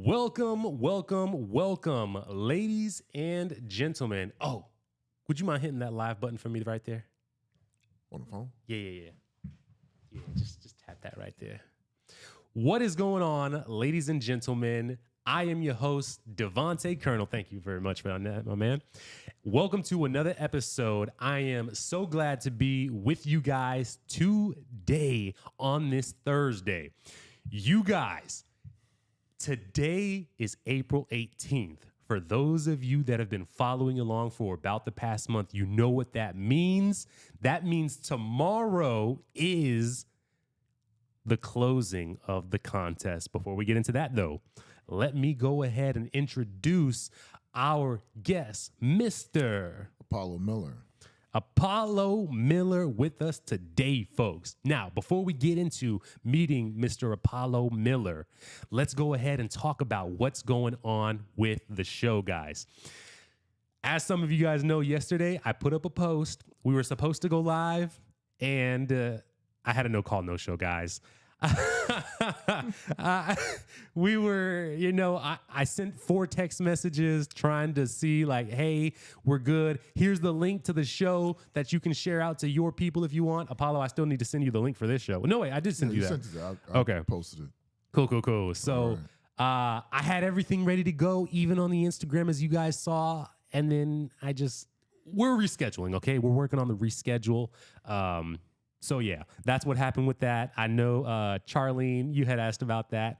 Welcome, welcome, welcome, ladies and gentlemen. Oh, would you mind hitting that live button for me right there? On the phone? Yeah. Yeah, just tap that right there. What is going on, ladies and gentlemen? I am your host, Devahntau Colonel. Thank you very much for that, my man. Welcome to another episode. I am so glad to be with you guys today on this Thursday. You guys, today is April 18th. For those of you that have been following along for about the past month, you know what that means. That means tomorrow is the closing of the contest. Before we get into that, though, let me go ahead and introduce our guest, Mr. Apollo Miller with us today, folks. Now, before we get into meeting Mr. Apollo Miller, let's go ahead and talk about what's going on with the show, guys. As some of you guys know, yesterday I put up a post. We were supposed to go live, and I had a no-call, no-show, guys. We were, I sent 4 text messages trying to see like, hey, we're good. Here's the link to the show that you can share out to your people if you want. Apollo, I still need to send you the link for this show. No, wait, I did send you that. Sent it. I okay. Posted it. Cool. So I had everything ready to go, even on the Instagram, as you guys saw. And then we're rescheduling, okay? We're working on the reschedule. So, yeah, that's what happened with that. I know, Charlene, you had asked about that.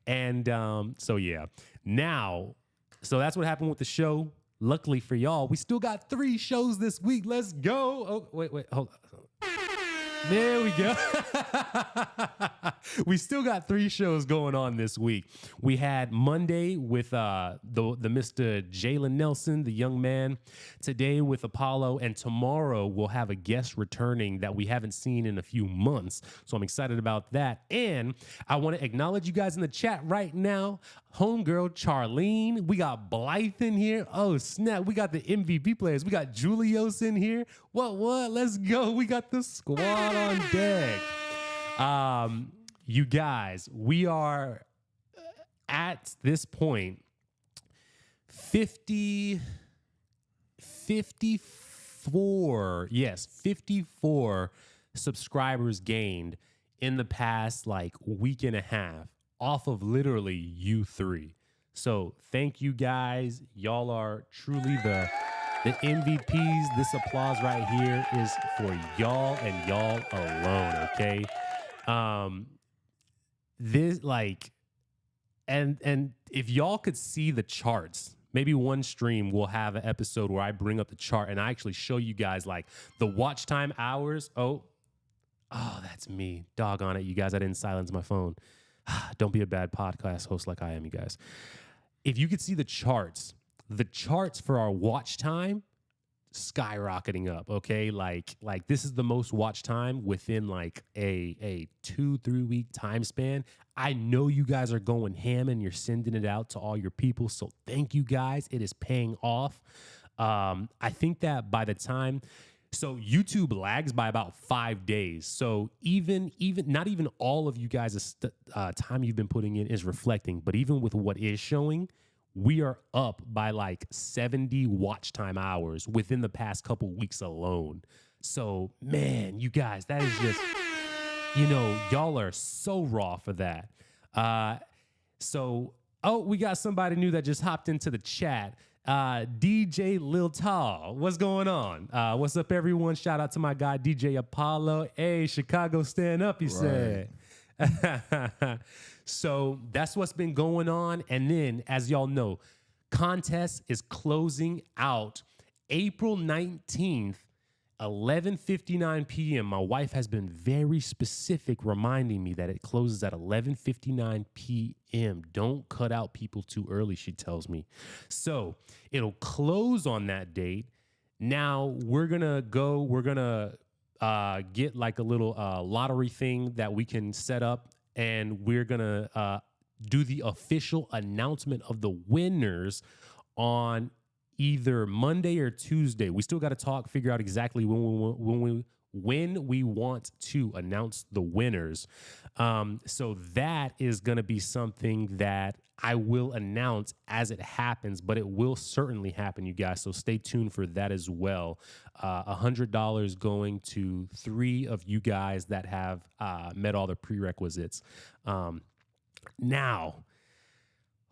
And yeah. Now, so that's what happened with the show. Luckily for y'all, we still got 3 shows this week. Let's go. Oh, wait, hold on. There we go. We still got 3 shows going on this week. We had Monday with the Mr. Jalen Nelson, the young man. Today with Apollo, and tomorrow we'll have a guest returning that we haven't seen in a few months. So I'm excited about that. And I want to acknowledge you guys in the chat right now. Homegirl Charlene, we got Blythe in here. Oh snap, we got the MVP players. We got Julios in here. What? Let's go. We got the squad on deck. You guys, we are at this point 54 subscribers gained in the past week and a half off of literally you 3. So thank you guys. Y'all are truly the MVPs. This applause right here is for y'all and y'all alone, okay? And if y'all could see the charts, maybe one stream we'll have an episode where I bring up the chart and I actually show you guys the watch time hours. Oh, that's me. Doggone it, you guys. I didn't silence my phone. Don't be a bad podcast host like I am, you guys. If you could see the charts for our watch time skyrocketing up, okay? Like this is the most watch time within a 2-3 week time span. I know you guys are going ham and you're sending it out to all your people, so thank you guys. It is paying off. I think that by the time, so YouTube lags by about 5 days. So even not even all of you guys' time you've been putting in is reflecting, but even with what is showing, we are up by 70 watch time hours within the past couple weeks alone. So, man, you guys, that is just, y'all are so raw for that. We got somebody new that just hopped into the chat. DJ Lil Tall, what's going on? What's up, everyone? Shout out to my guy, DJ Apollo. Hey, Chicago, stand up, he said. So that's what's been going on. And then, as y'all know, contest is closing out April 19th, 11:59 p.m. My wife has been very specific reminding me that it closes at 11:59 p.m. Don't cut out people too early, she tells me. So it'll close on that date. Now we're going to get a little lottery thing that we can set up, and we're going to do the official announcement of the winners on either Monday or Tuesday. We still got to figure out exactly when when we want to announce the winners. So that is going to be something that I will announce as it happens, but it will certainly happen, you guys. So stay tuned for that as well. $100 going to 3 of you guys that have met all the prerequisites. Now,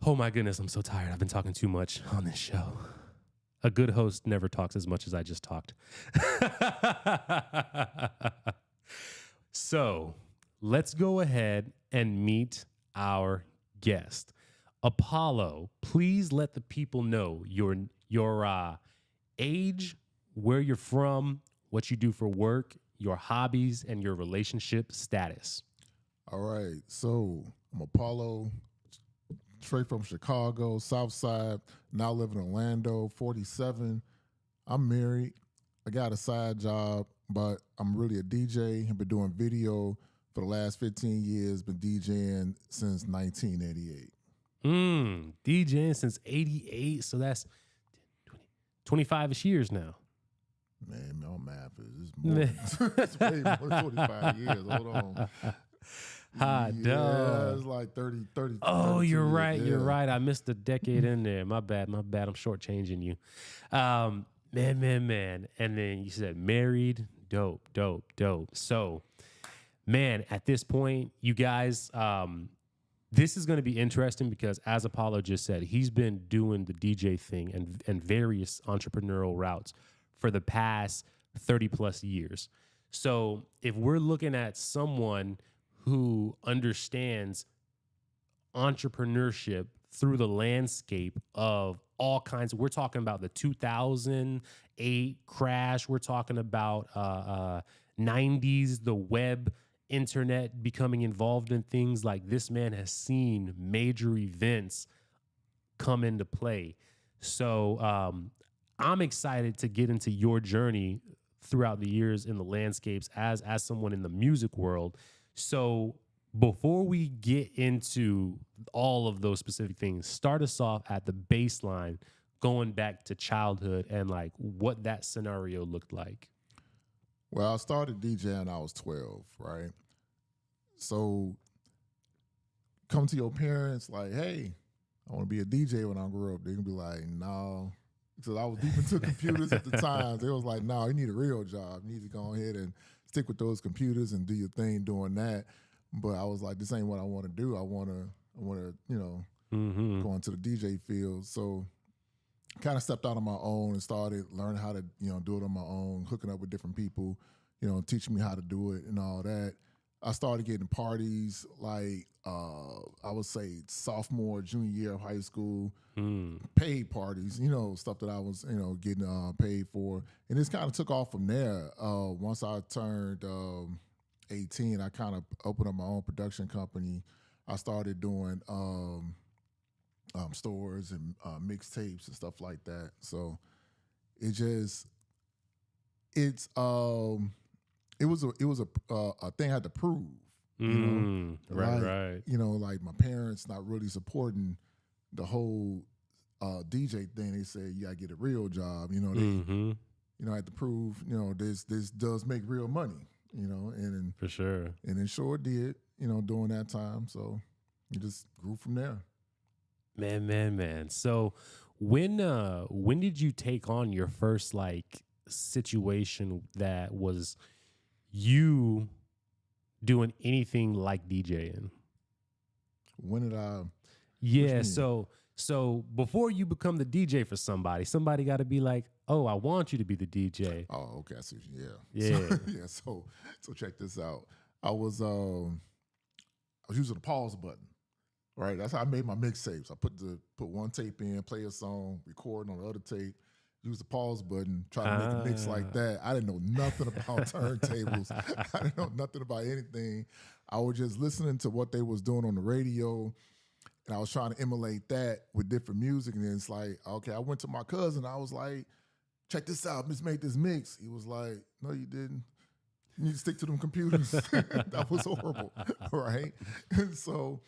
oh my goodness, I'm so tired. I've been talking too much on this show. A good host never talks as much as I just talked. So let's go ahead and meet our guest. Apollo, please let the people know your age, where you're from, what you do for work, your hobbies, and your relationship status. All right. So I'm Apollo, straight from Chicago, South Side, now live in Orlando, 47. I'm married. I got a side job, but I'm really a DJ. I've been doing video for the last 15 years, been DJing since 1988. DJing since 88, so that's 25-ish years now. Man, my math is more. It's way more than 25 years. Hold on. Dog. It's like 30. Oh, you're years. right. Yeah. You're right. I missed a decade in there. My bad. I'm shortchanging you. Man. And then you said married. Dope. So, man, at this point, you guys, this is going to be interesting because, as Apollo just said, he's been doing the DJ thing and various entrepreneurial routes for the past 30 plus years. So if we're looking at someone who understands entrepreneurship through the landscape of all kinds we're talking about the 2008 crash. We're talking about 90s, the web, internet becoming involved in things like this man has seen major events come into play. So I'm excited to get into your journey throughout the years in the landscapes as someone in the music world. So before we get into all of those specific things, start us off at the baseline, going back to childhood and like what that scenario looked like. Well, I started DJing when I was 12, right? So come to your parents like, hey, I want to be a DJ when I grow up. They're going to be like, no. Because I was deep into computers at the time. They was like, no, you need a real job. You need to go ahead and stick with those computers and do your thing doing that. But I was like, this ain't what I want to do. I want to, go into the DJ field. So kind of stepped out on my own and started learning how to, do it on my own, hooking up with different people, teaching me how to do it and all that. I started getting parties like, I would say sophomore, junior year of high school, paid parties, stuff that I was, getting paid for. And this kind of took off from there. Once I turned 18, I kind of opened up my own production company. I started doing stores and mixtapes and stuff like that. So it was a thing I had to prove. Right. Like my parents not really supporting the whole DJ thing. They said you gotta get a real job. I had to prove this does make real money. And for sure, and it sure did. During that time. So it just grew from there. Man. So when did you take on your first like situation that was you doing anything like DJing? When did I? Yeah. So before you become the DJ for somebody got to be like, oh, I want you to be the DJ. Oh, okay. I see. Yeah. So check this out. I was using the pause button. Right, that's how I made my mixtapes. I put one tape in, play a song, record on the other tape, use the pause button, try to make a mix like that. I didn't know nothing about turntables. I didn't know nothing about anything. I was just listening to what they was doing on the radio, and I was trying to emulate that with different music. And then it's like, okay, I went to my cousin. I was like, check this out, let's make this mix. He was like, no, you didn't. You need to stick to them computers. That was horrible, right? And so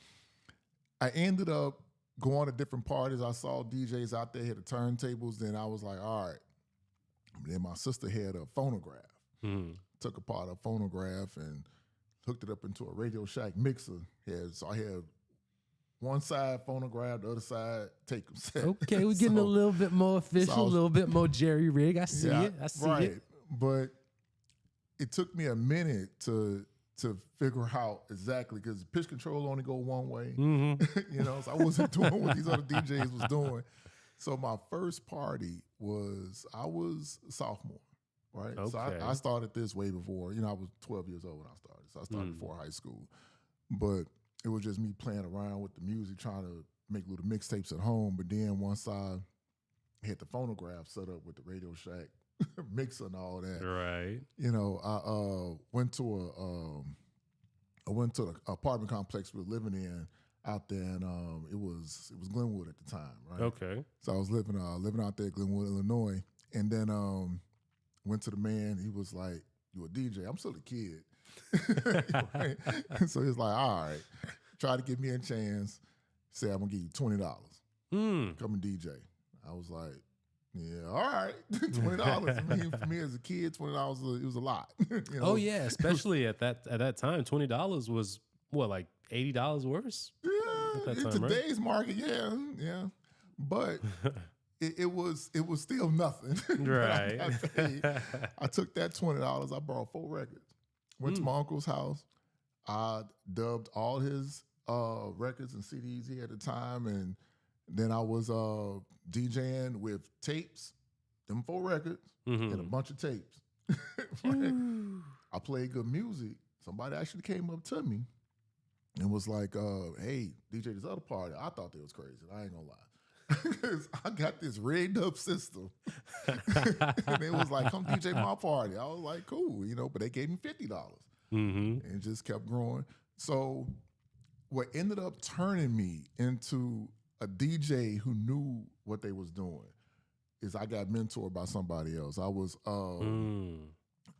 I ended up going to different parties. I saw DJs out there had the turntables. Then I was like, all right. And then my sister had a phonograph. Took apart a phonograph and hooked it up into a Radio Shack mixer. So I had one side phonograph, the other side tape cassette. Okay, we're getting a little bit more official, a little bit more jerry rig. I see it. I see it. But it took me a minute to figure out exactly, because pitch control only go one way. So I wasn't doing what these other DJs was doing. So my first party I was a sophomore, right? Okay. So I started this way before. I was 12 years old when I started. So I started before high school. But it was just me playing around with the music, trying to make little mixtapes at home. But then once I had the phonograph set up with the Radio Shack mixer and all that, right? I went to the apartment complex we were living in out there, and it was Glenwood at the time, right? Okay. So I was living out there, Glenwood, Illinois, and then went to the man. He was like, "You a DJ?" I'm still a kid, right? So he's like, "All right, try to give me a chance. Say I'm gonna give you $20. Come and DJ." I was like, "Yeah, all right, $20." For me as a kid, $20 it was a lot. Oh yeah, especially at that time, $20 was what, like $80 worse? Yeah, in today's market, yeah. But it was still nothing. Right. I took that $20. I bought 4 records. Went to my uncle's house. I dubbed all his records and CDs he had at the time, and then I was DJing with tapes, them 4 records, and a bunch of tapes. Right? I played good music. Somebody actually came up to me and was like, "Hey, DJ this other party." I thought they was crazy. I ain't gonna lie. I got this rigged up system. And it was like, "Come DJ my party." I was like, "Cool," but they gave me $50. And it just kept growing. So what ended up turning me into a DJ who knew what they was doing is I got mentored by somebody else. I was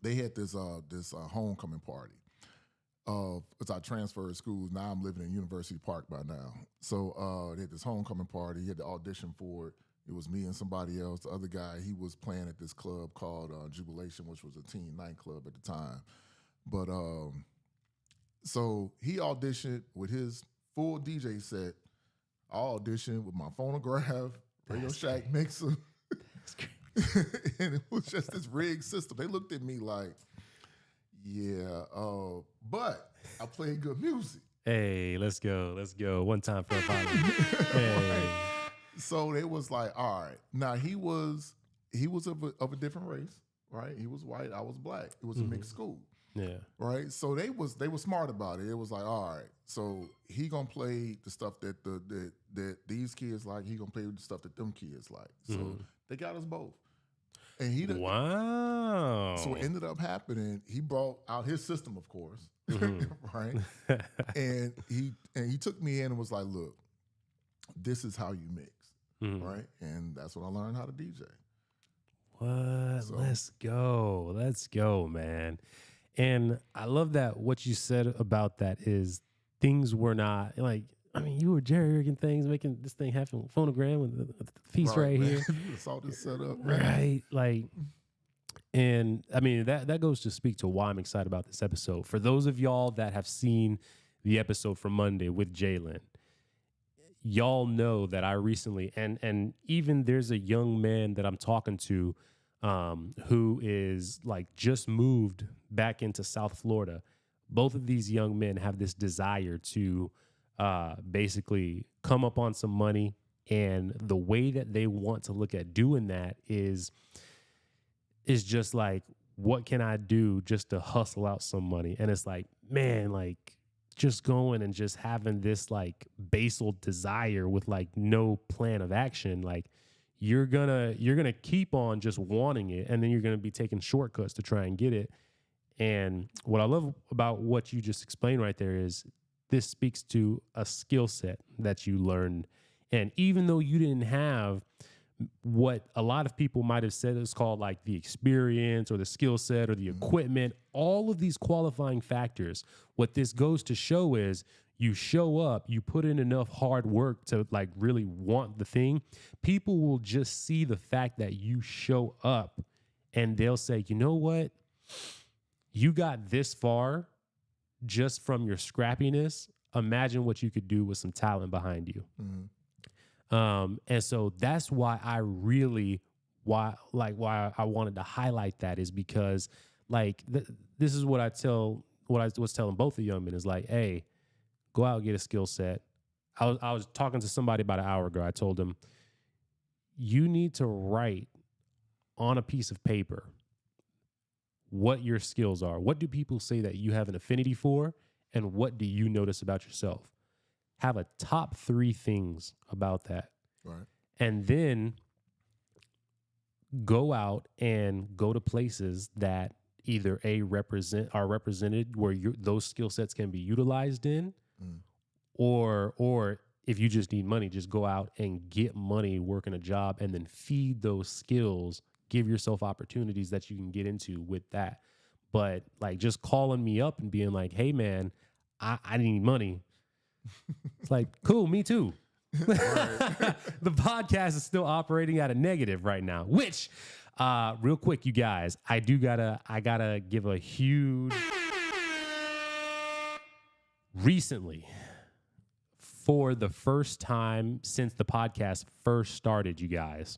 they had this homecoming party. As I transferred schools, now I'm living in University Park by now. So they had this homecoming party. He had to audition for it. It was me and somebody else. The other guy, he was playing at this club called Jubilation, which was a teen nightclub at the time. But so he auditioned with his full DJ set. I auditioned with my phonograph, Radio Shack mixer. That's great. And it was just this rigged system. They looked at me like, "Yeah, but I played good music." Hey, let's go. One time for a volleyball. Hey. So they was like, "All right." Now he was of a different race, right? He was white, I was black. It was a mixed school. Yeah. Right. So they were smart about it. It was like, all right, so he gonna play the stuff that that these kids like. He gonna play the stuff that them kids like. So they got us both. And he wow. So what ended up happening, he brought out his system, of course, right? and he took me in and was like, "Look, this is how you mix, right?" And that's when I learned how to DJ. What? So, let's go, man. And I love that what you said about that is things were not like, I mean, you were jerry-rigging things, making this thing happen. Phonogram with the piece right here. It's all this set up. Right. Like, and I mean, that goes to speak to why I'm excited about this episode. For those of y'all that have seen the episode from Monday with Jalen, y'all know that I recently, and even there's a young man that I'm talking to who is like just moved back into South Florida. Both of these young men have this desire to basically come up on some money, and the way that they want to look at doing that is just like, what can I do just to hustle out some money? And it's like, man, like just going and just having this like basal desire with like no plan of action, like you're gonna keep on just wanting it, and then you're gonna be taking shortcuts to try and get it. And what I love about what you just explained right there is this speaks to a skill set that you learned. And even though you didn't have what a lot of people might have said is called like the experience or the skill set or the equipment, all of these qualifying factors, what this goes to show is you show up, you put in enough hard work to like really want the thing. People will just see the fact that you show up and they'll say, you know what? You got this far just from your scrappiness. Imagine what you could do with some talent behind you. And so that's why why I wanted to highlight that is because like this is what I was telling both the young men is like, hey, go out and get a skill set. I was talking to somebody about an hour ago. I told them, you need to write on a piece of paper what your skills are. What do people say that you have an affinity for? And what do you notice about yourself? Have a top 3 things about that. Right. And then go out and go to places that either are represented where those skill sets can be utilized in, or if you just need money, just go out and get money working a job and then feed those skills, give yourself opportunities that you can get into with that. But like just calling me up and being like, hey man, I need money. It's like, cool, me too. The podcast is still operating at a negative right now, which real quick, you guys, I gotta give a huge recently, for the first time since the podcast first started, you guys,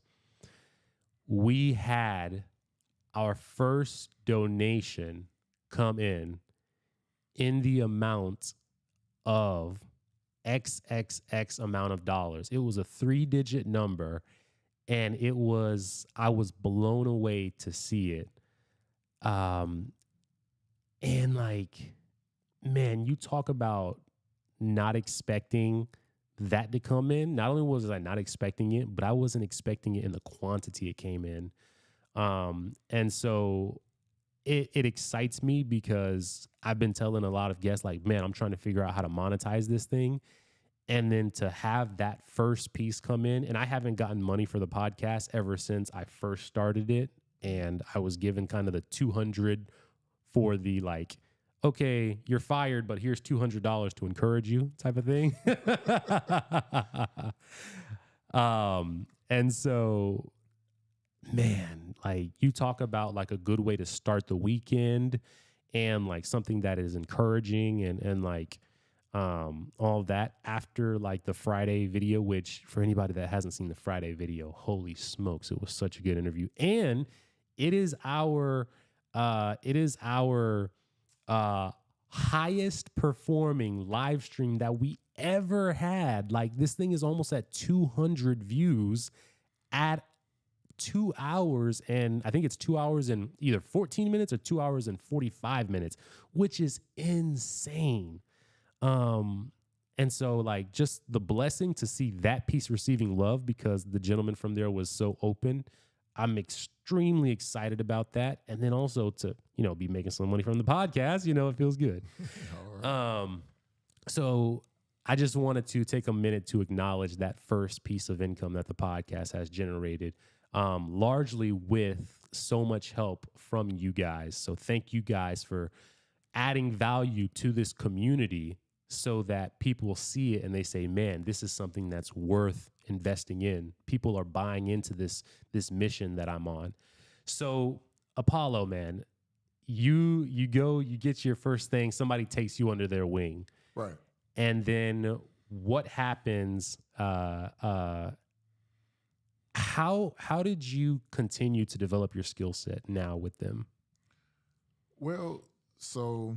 we had our first donation come in the amount of XXX amount of dollars. It was a 3-digit number, and I was blown away to see it. And like, man, you talk about not expecting that to come in. Not only was I not expecting it, but I wasn't expecting it in the quantity it came in. And so it excites me because I've been telling a lot of guests, like, man, I'm trying to figure out how to monetize this thing. And then to have that first piece come in, and I haven't gotten money for the podcast ever since I first started it. And I was given kind of the 200 for the like, okay, you're fired, but here's $200 to encourage you type of thing. And so, man, like you talk about like a good way to start the weekend and like something that is encouraging and like all that after like the Friday video, which for anybody that hasn't seen the Friday video, holy smokes, it was such a good interview. And it is our highest performing live stream that we ever had. Like this thing is almost at 200 views at 2 hours, and I think it's 2 hours and either 14 minutes or 2 hours and 45 minutes, which is insane. And so like just the blessing to see that piece receiving love because the gentleman from there was so open. I'm extremely excited about that. And then also to, be making some money from the podcast, it feels good. Right. So I just wanted to take a minute to acknowledge that first piece of income that the podcast has generated, largely with so much help from you guys. So thank you guys for adding value to this community so that people see it and they say, man, this is something that's worth investing in. People are buying into this mission that I'm on. So Apollo, man, you go, you get your first thing, somebody takes you under their wing. Right. And then what happens? How did you continue to develop your skill set now with them? Well, so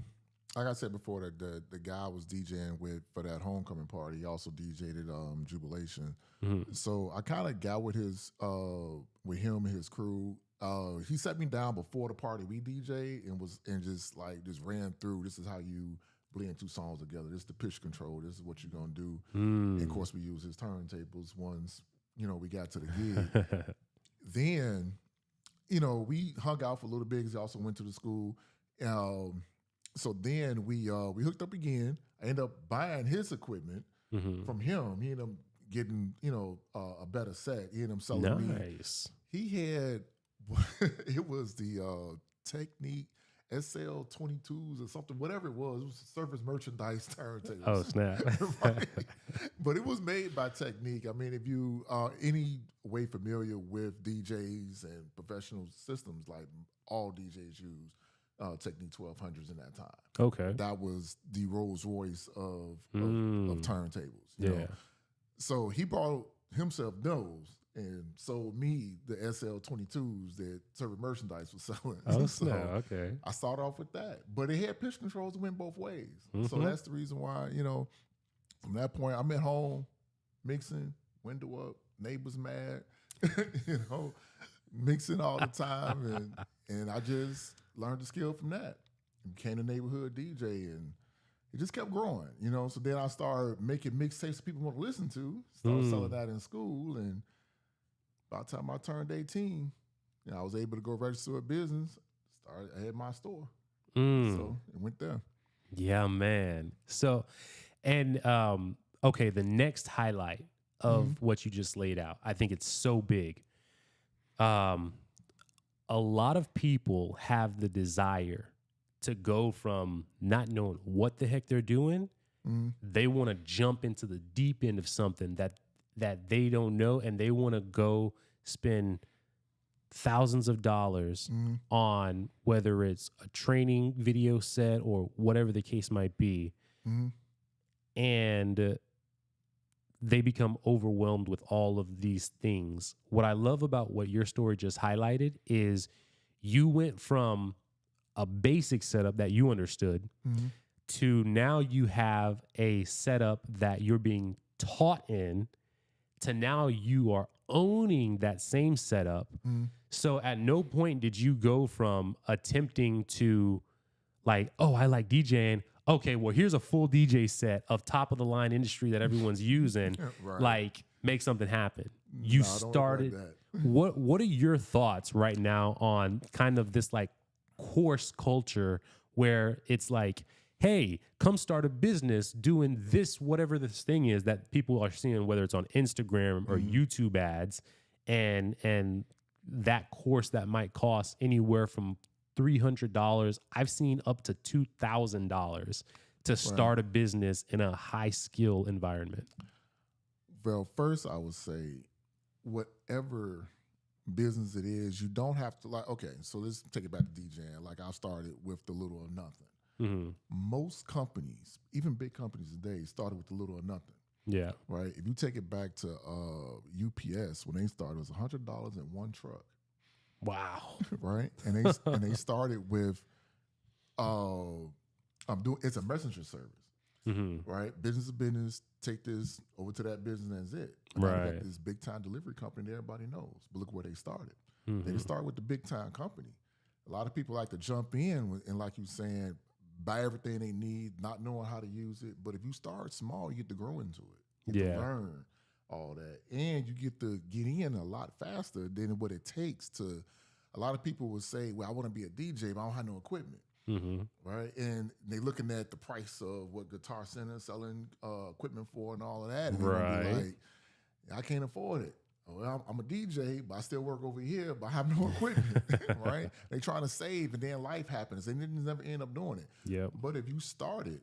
like I said before, that the guy I was DJing with for that homecoming party, he also DJ'd at Jubilation. Mm-hmm. So I kind of got with with him and his crew. He set me down before the party we DJ and just ran through. This is how you blend 2 songs together. This is the pitch control. This is what you're gonna do. And of course, we use his turntables once we got to the gig. Then we hung out for a little bit because he also went to the school. So then we hooked up again. I ended up buying his equipment from him. He ended up getting a better set. He ended up selling me. He had it was the Technique SL22s or something, whatever it was. It was Surface Merchandise turntables. Oh snap! Right. But it was made by Technique. I mean, if you are any way familiar with DJs and professional systems, like all DJs use, Technique 1200s in that time. Okay. That was the Rolls Royce of turntables. You Yeah. know? So he bought himself those and sold me the SL22s that Service Merchandise was selling. Oh, So snap. Okay. I started off with that. But it had pitch controls that went both ways. So that's the reason why, you know, from that point, I'm at home mixing, window up, neighbors mad, you know, mixing all the time. And I just learned the skill from that. Became a neighborhood DJ and it just kept growing, you know. So then I started making mixtapes people want to listen to, started selling that in school. And by the time I turned 18, you know, I was able to go register a business, I had my store. So it went there. Yeah, man. So, and okay, the next highlight of what you just laid out, I think it's so big. A lot of people have the desire to go from not knowing what the heck they're doing. They want to jump into the deep end of something that they don't know, and they want to go spend thousands of dollars on whether it's a training video set or whatever the case might be. And they become overwhelmed with all of these things. What I love about what your story just highlighted is you went from a basic setup that you understood to now you have a setup that you're being taught in, to now you are owning that same setup. So at no point did you go from attempting to like, oh, I like DJing. Okay, well, here's a full DJ set of top of the line industry that everyone's using. Right. Like, make something happen. You started. What are your thoughts right now on kind of this like course culture where it's like, hey, come start a business doing this, whatever this thing is that people are seeing, whether it's on Instagram or YouTube ads, and that course that might cost anywhere from $300. I've seen up to $2,000 to start a business in a high skill environment. Well, first I would say, whatever business it is, you don't have to like. Okay, so let's take it back to DJing. Like I started with the little or nothing. Most companies, even big companies today, started with the little or nothing. Yeah. Right. If you take it back to UPS, when they started, it was $100 in one truck. Wow. Right. And they started with it's a messenger service. Right. Business to business, take this over to that business and that's it. And now they got this big time delivery company that everybody knows. But look where they started. They didn't start with the big time company. A lot of people like to jump in and like you saying, buy everything they need, not knowing how to use it. But if you start small, you get to grow into it. You get to learn all that. And you get to get in a lot faster than what it takes to. A lot of people would say, well, I want to be a DJ, but I don't have no equipment. Right? And they looking at the price of what Guitar Center is selling equipment for and all of that. And they're be like, I can't afford it. Well, I'm a DJ, but I still work over here, but I have no equipment, right? They trying to save, and then life happens. They didn't never end up doing it. Yep. But if you started,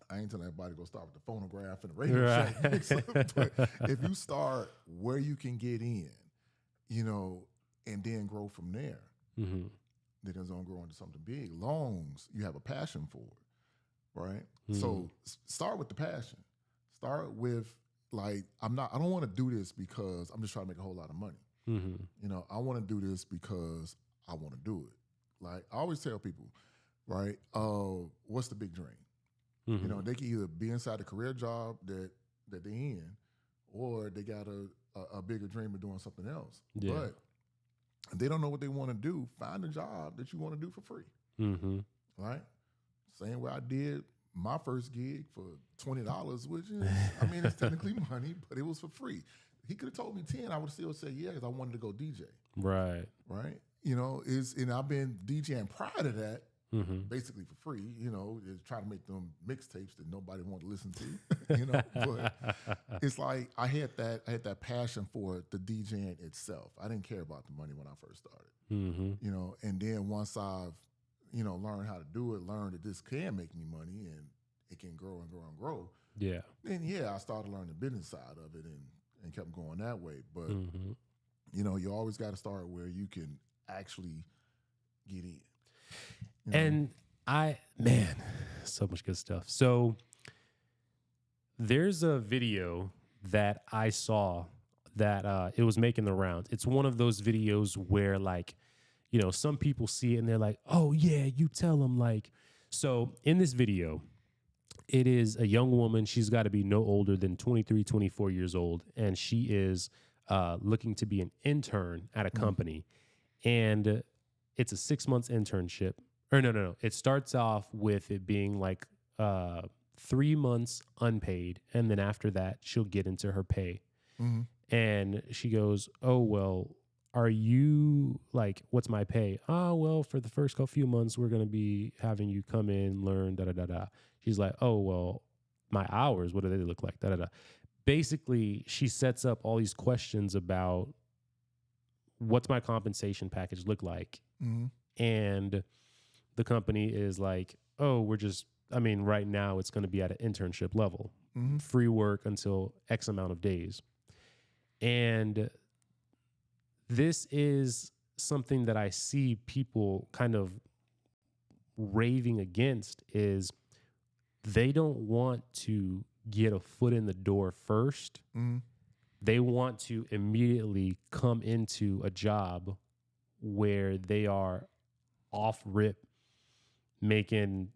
I ain't telling everybody to go start with the phonograph and the radio check. But if you start where you can get in, you know, and then grow from there, then it's going to grow into something big. Longs, you have a passion for it, right? So start with the passion. Start with, like, I don't want to do this because I'm just trying to make a whole lot of money. You know, I want to do this because I want to do it. Like, I always tell people, right, what's the big dream? You know, they can either be inside a career job that they're in, or they got a bigger dream of doing something else. But if they don't know what they want to do, find a job that you want to do for free. Right? Same way I did my first gig for $20, which is, I mean, it's technically money, but it was for free. He could have told me 10, I would still say yeah, because I wanted to go DJ. Right. You know, and I've been DJing prior to that, basically for free, you know, trying to make them mixtapes that nobody wanted to listen to, you know. But it's like I had that passion for the DJing itself. I didn't care about the money when I first started. You know, and then once I've, you know, learned how to do it, learned that this can make me money and it can grow and grow and grow. Yeah. Then I started learning the business side of it and kept going that way. But you know, you always got to start where you can actually get in. You know? And man, so much good stuff. So there's a video that I saw that it was making the rounds. It's one of those videos where, like, you know, some people see it and they're like, oh yeah, you tell them, like. So in this video, it is a young woman. She's got to be no older than 23, 24 years old. And she is looking to be an intern at a company. And it's a 6 months internship. Or no. It starts off with it being like 3 months unpaid. And then after that, she'll get into her pay. Mm-hmm. And she goes, oh, well, are you like, what's my pay? Oh, well, for the first few months, we're going to be having you come in, learn, da-da-da-da. She's like, oh, well, my hours, what do they look like? Da-da-da. Basically, she sets up all these questions about what's my compensation package look like? Mm-hmm. And the company is like, oh, right now it's going to be at an internship level, Mm-hmm. free work until X amount of days. And this is something that I see people kind of raving against, is they don't want to get a foot in the door first. Mm-hmm. They want to immediately come into a job where they are off rip making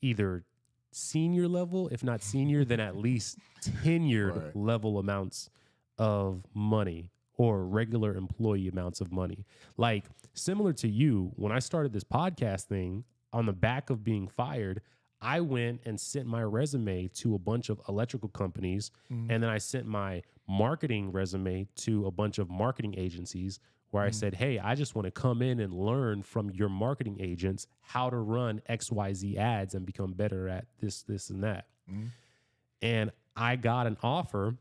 either senior level, if not senior, then at least tenured Right. level amounts of money, or regular employee amounts of money. Like, similar to you, when I started this podcast thing, on the back of being fired, I went and sent my resume to a bunch of electrical companies. Mm-hmm. And then I sent my marketing resume to a bunch of marketing agencies, where I said, hey, I just want to come in and learn from your marketing agents how to run XYZ ads and become better at this, and that. Mm-hmm. And I got an offer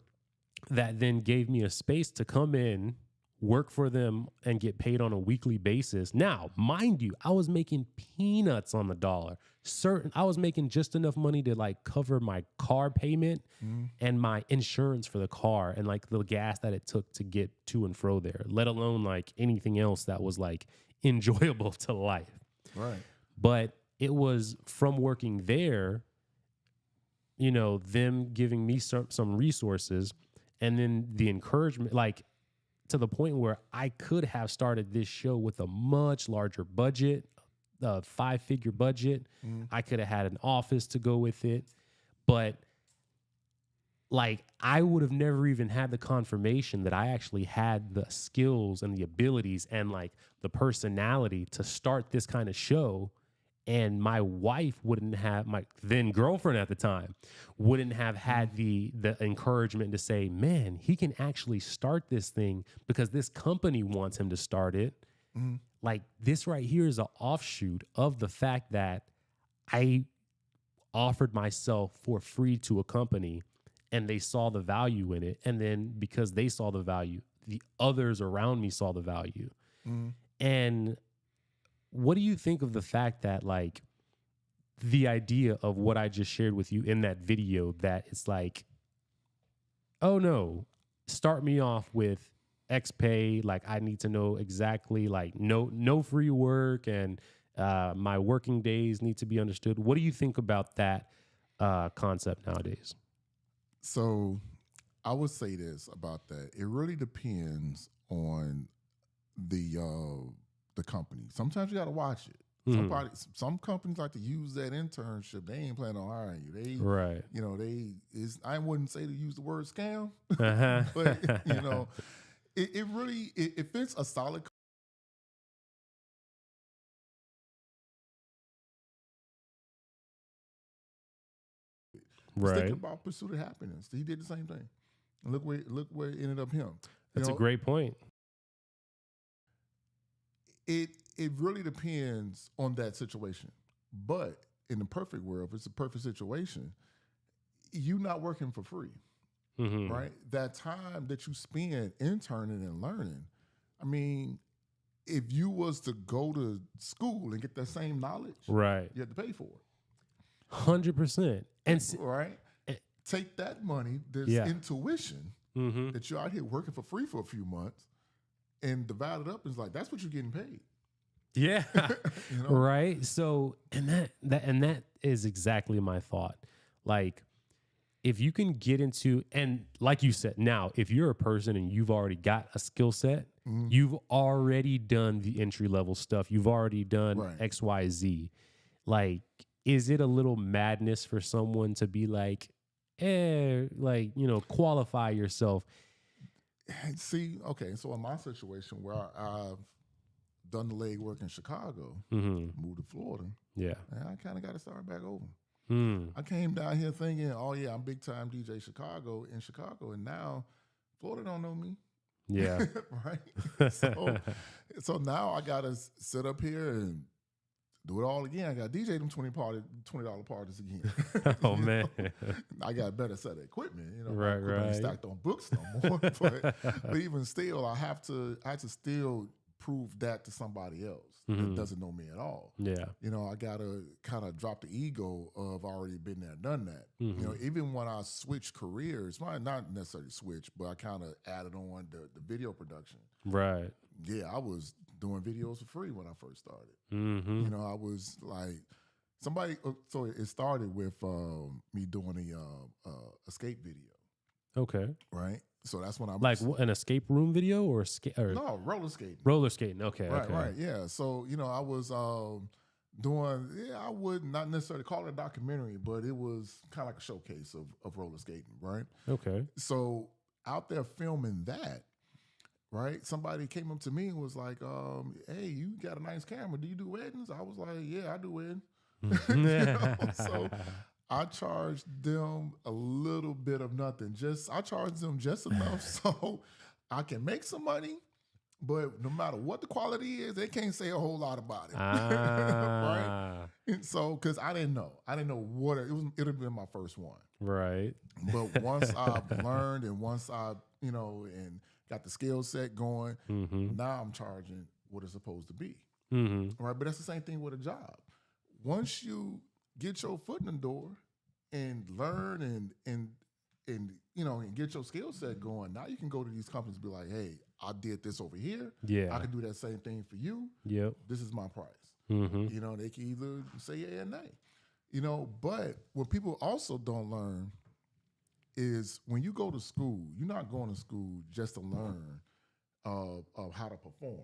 that then gave me a space to come in, work for them, and get paid on a weekly basis. Now, mind you, I was making peanuts on the dollar. I was making just enough money to like cover my car payment and my insurance for the car, and like the gas that it took to get to and fro there, let alone like anything else that was like enjoyable to life. Right. But it was from working there, you know, them giving me some resources, and then the encouragement, like, to the point where I could have started this show with a much larger budget, a 5-figure budget. I could have had an office to go with it. But like, I would have never even had the confirmation that I actually had the skills and the abilities and like the personality to start this kind of show. And my wife wouldn't have, my then girlfriend at the time, wouldn't have had the encouragement to say, man, he can actually start this thing because this company wants him to start it. Mm-hmm. Like, this right here is an offshoot of the fact that I offered myself for free to a company, and they saw the value in it. And then because they saw the value, the others around me saw the value. Mm-hmm. And what do you think of the fact that, like, the idea of what I just shared with you in that video, that it's like, oh no, start me off with X pay. Like, I need to know exactly, like, no free work, and my working days need to be understood. What do you think about that concept nowadays? So I would say this about that. It really depends on the company. Sometimes you got to watch it. Some companies like to use that internship. They ain't planning on hiring you. Right. You know, I wouldn't say to use the word scam, Uh-huh. but you know, it really, if it's a solid, Right. thinking about pursuit of happiness. He did the same thing, and look where it ended up him. That's a great point. It really depends on that situation. But in the perfect world, if it's a perfect situation, you're not working for free, right? That time that you spend interning and learning, I mean, if you was to go to school and get that same knowledge, right, you have to pay for it. 100%. And right? Take that money, this intuition that you're out here working for free for a few months, and divide it up. It's like, that's what you're getting paid. Yeah. You know? Right. So, and that is exactly my thought. Like, if you can get into, and like you said, now, if you're a person and you've already got a skill set, Mhm. you've already done the entry level stuff, you've already done Right. XYZ. Like, is it a little madness for someone to be like, like, qualify yourself? See, okay, so in my situation where I've done the leg work in Chicago, Mm-hmm. moved to Florida, Yeah. and I kind of got to start back over. Mm. I came down here thinking, oh yeah, I'm big time DJ Chicago in Chicago, and now Florida don't know me, Yeah. right? So now I gotta sit up here and do it all again. I got to DJ them $20 parties again. Oh, man. I got a better set of equipment. Right, my equipment ain't right. stacked on books no more. but even still, I have to still prove that to somebody else that doesn't know me at all. Yeah. I gotta kind of drop the ego of already been there, done that. Even when I switched careers, well, not necessarily switch, but I kind of added on the video production. Right. Yeah, I was doing videos for free when I first started. Mm-hmm. I was like somebody. So it started with me doing a escape video, Okay. right? So that's when I Like was an escape room video or no roller skating. roller skating. Okay. Right, Okay. right, yeah. So I was doing. Yeah, I would not necessarily call it a documentary, but it was kind of like a showcase of roller skating, right? Okay. So out there filming that. Right, somebody came up to me and was like, "Hey, you got a nice camera. Do you do weddings?" I was like, "Yeah, I do weddings." So I charged them a little bit of nothing. I charged them just enough so I can make some money. But no matter what the quality is, they can't say a whole lot about it, right? And so, because I didn't know what it was. It'd have been my first one, Right. but once I've learned and once I, and got the skill set going, now I'm charging what it's supposed to be. Mm-hmm. Right. But that's the same thing with a job. Once you get your foot in the door and learn and get your skill set going, now you can go to these companies and be like, hey, I did this over here. Yeah. I can do that same thing for you. Yep. This is my price. Mm-hmm. They can either say yeah or nay. But what people also don't learn is when you go to school, you're not going to school just to learn of how to perform.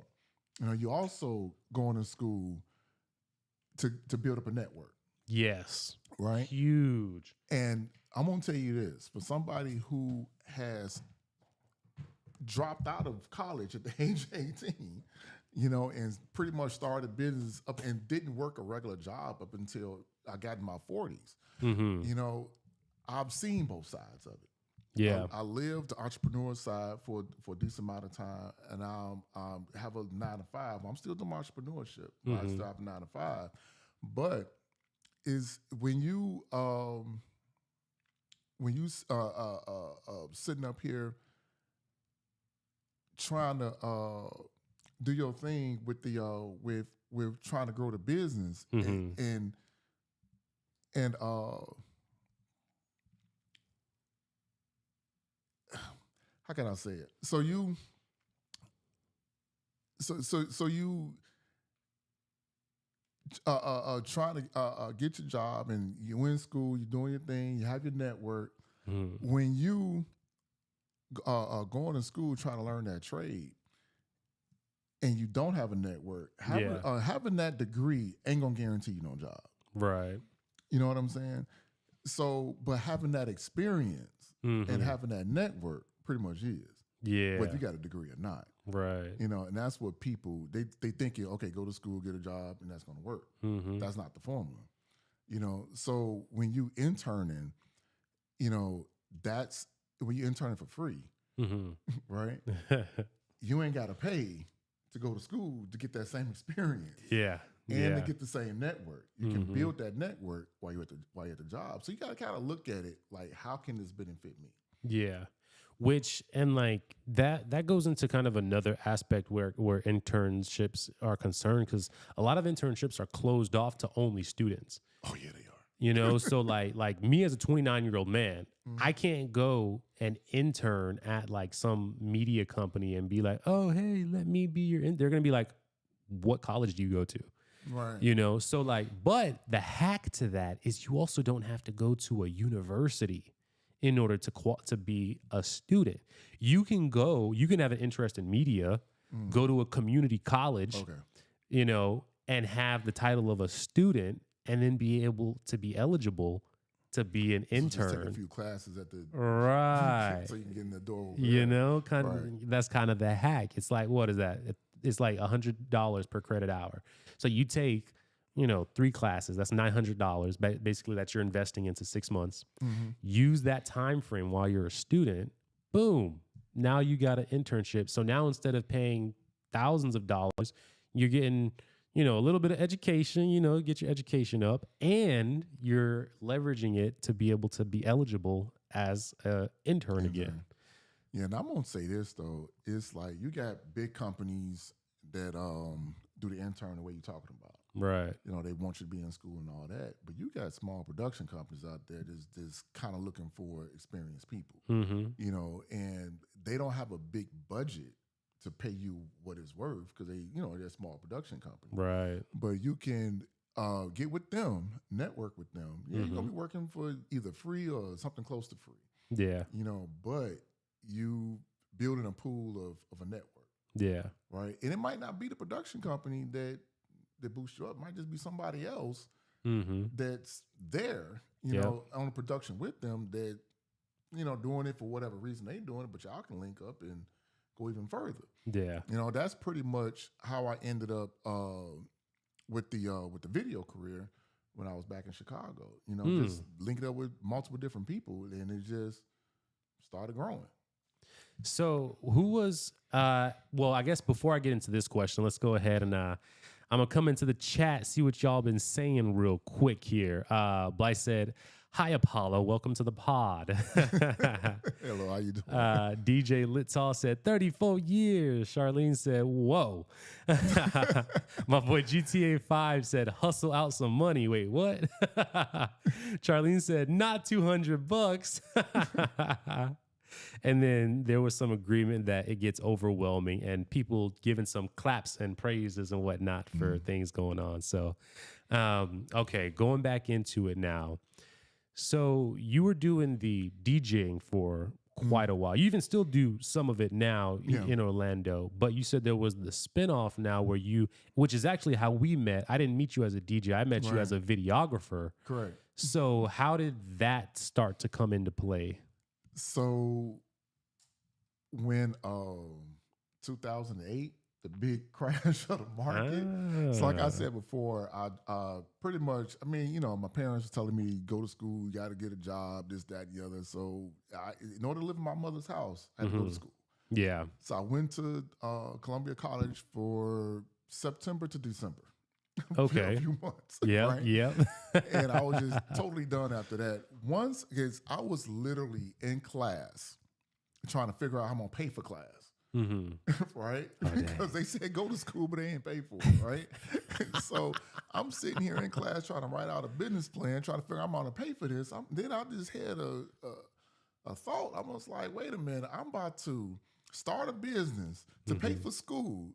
You're also going to school to build up a network. Yes. Right? Huge. And I'm going to tell you this, for somebody who has dropped out of college at the age of 18, and pretty much started business up and didn't work a regular job up until I got in my 40s. Mm-hmm. I've seen both sides of it. Yeah. I lived the entrepreneur side for a decent amount of time, and I have a 9 to 5. I'm still doing my entrepreneurship. I still have a 9 to 5, but is when you sitting up here trying to do your thing with the with trying to grow the business and how can I say it? So you trying to get your job and you in school, you're doing your thing, you have your network. When you going to school trying to learn that trade and you don't have a network, having that degree ain't gonna guarantee you no job. Right. You know what I'm saying? So, but having that experience and having that network pretty much is. Yeah. Whether you got a degree or not. Right. And that's what people, they think, okay, go to school, get a job, and that's going to work. That's not the formula. So when you interning, that's when you interning for free, right? You ain't got to pay to go to school to get that same experience. Yeah. And to get the same network. You can build that network while you're at the job. So you got to kind of look at it like, how can this benefit me? Yeah. Which, and like that goes into kind of another aspect where internships are concerned, because a lot of internships are closed off to only students. Oh yeah, they are. So like me as a 29-year-old man, I can't go and intern at like some media company and be like, oh, hey, let me be your, they're going to be like, what college do you go to? Right. You know, so like, but the hack to that is you also don't have to go to a university in order to be a student. You can have an interest in media, go to a community college, Okay. you know, and have the title of a student, and then be able to be eligible to be an So just take a intern. few classes at the Right. so you can get in the door. Over You there. know, Right. that's kind of the hack. It's like, what is that? It's like $100 per credit hour. So you take, you know, 3 classes. That's $900. Basically, that's you're investing into 6 months. Use that time frame while you're a student. Boom. Now you got an internship. So now instead of paying thousands of dollars, you're getting, you know, a little bit of education, you know, get your education up, and you're leveraging it to be able to be eligible as an intern again. Yeah, and I'm gonna say this though, it's like you got big companies that do the intern the way you're talking about. Right. You know, they want you to be in school and all that, but you got small production companies out there that's kind of looking for experienced people. You know, and they don't have a big budget to pay you what it's worth because they're a small production company. Right. But you can get with them, network with them. Yeah, you're gonna be working for either free or something close to free. Yeah. You know, but you building a pool of a network. Yeah. Right. And it might not be the production company that boosts you up. It might just be somebody else that's there, you know, on a production with them that, you know, doing it for whatever reason they doing it, but y'all can link up and go even further. Yeah. You know, that's pretty much how I ended up with the video career when I was back in Chicago. You know, just linking up with multiple different people, and it just started growing. So who was, well, I guess before I get into this question, let's go ahead and I'm going to come into the chat, see what y'all been saying real quick here. Blythe said, hi, Apollo. Welcome to the pod. Hello, how you doing? DJ Littal said 34 years. Charlene said, whoa. My boy GTA 5 said, hustle out some money. Wait, what? Charlene said, not $200. And then there was some agreement that it gets overwhelming and people giving some claps and praises and whatnot for things going on. So, okay, going back into it now. So you were doing the DJing for quite a while. You even still do some of it now in Orlando, but you said there was the spinoff now where which is actually how we met. I didn't meet you as a DJ. I met you as a videographer. Correct. So how did that start to come into play? So when 2008, the big crash of the market. So like I said before, I pretty much, I mean, you know, my parents were telling me, go to school, you got to get a job, this, that, the other. So in order to live in my mother's house, I had to go to school. Yeah. So I went to Columbia College for September to December. Okay. A few months. Yeah. Right? Yeah. And I was just totally done after that. Once, because I was literally in class trying to figure out how I'm going to pay for class. Right? Because they said go to school, but they ain't pay for it, right? So I'm sitting here in class trying to write out a business plan, trying to figure out I'm going to pay for this. Then I just had a thought. I was like, wait a minute, I'm about to start a business to pay for school,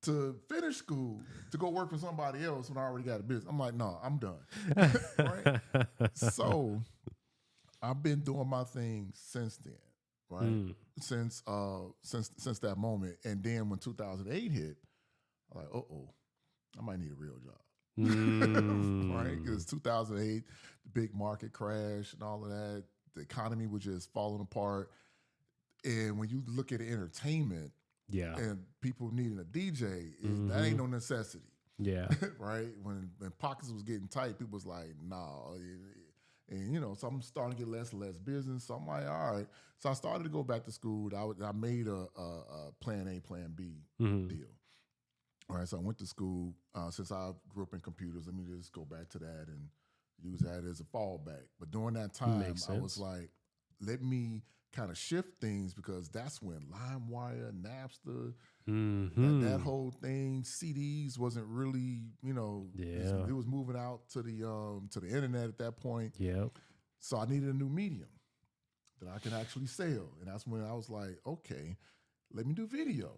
to finish school, to go work for somebody else when I already got a business. I'm like, no, I'm done. Right? So I've been doing my thing since then. Right, since that moment, and then when 2008 hit, I'm like, I might need a real job, right? Because 2008, the big market crash and all of that, the economy was just falling apart, and when you look at entertainment, and people needing a DJ, that ain't no necessity, right? When pockets was getting tight, people was like, nah. And, you know, so I'm starting to get less and less business. So I'm like, all right. So I started to go back to school. I made a plan A, plan B deal. All right. So I went to school. Since I grew up in computers, let me just go back to that and use that as a fallback. But during that time, I was like, let me kind of shift things, because that's when LimeWire, Napster, that whole thing, CDs wasn't really, you know, it was moving out to the internet at that point. Yeah. So I needed a new medium that I can actually sell, and that's when I was like, okay, let me do video.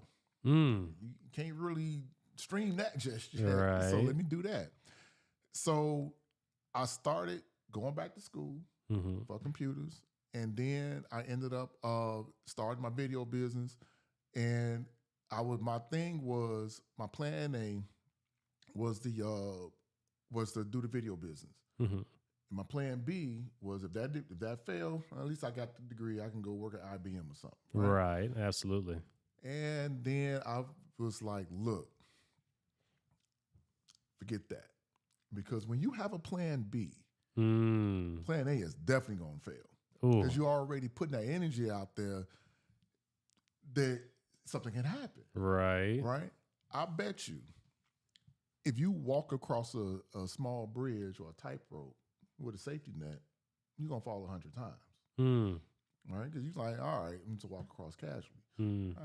You can't really stream that just yet. Right. So let me do that. So I started going back to school for computers. And then I ended up starting my video business. And my plan A was to do the video business. And my plan B was if that failed, at least I got the degree. I can go work at IBM or something. Right. Absolutely. And then I was like, look, forget that. Because when you have a plan B, plan A is definitely going to fail. Because you're already putting that energy out there that something can happen. Right. Right? I bet you if you walk across a small bridge or a tightrope with a safety net, you're going to fall 100 times. Right? Because you're like, all right, I'm going to walk across casually. If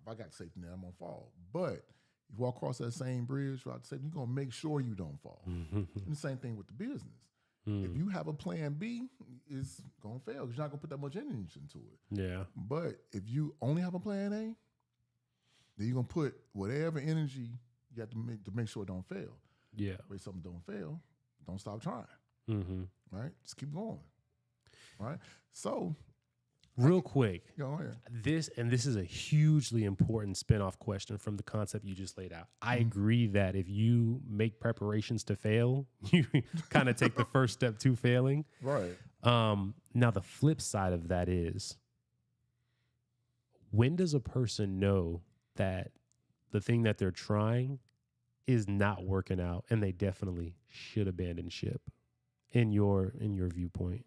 I got the safety net, I'm going to fall. But you walk across that same bridge without the safety, you're going to make sure you don't fall. And the same thing with the business. If you have a plan B, it's going to fail because you're not going to put that much energy into it. Yeah. But if you only have a plan A, then you're going to put whatever energy you have to make sure it don't fail. Yeah. If something don't fail, don't stop trying. Right? Just keep going. Right? So, real quick, yeah. this is a hugely important spinoff question from the concept you just laid out. I agree that if you make preparations to fail, you kind of take the first step to failing. Right. Now, the flip side of that is, when does a person know that the thing that they're trying is not working out and they definitely should abandon ship in your viewpoint?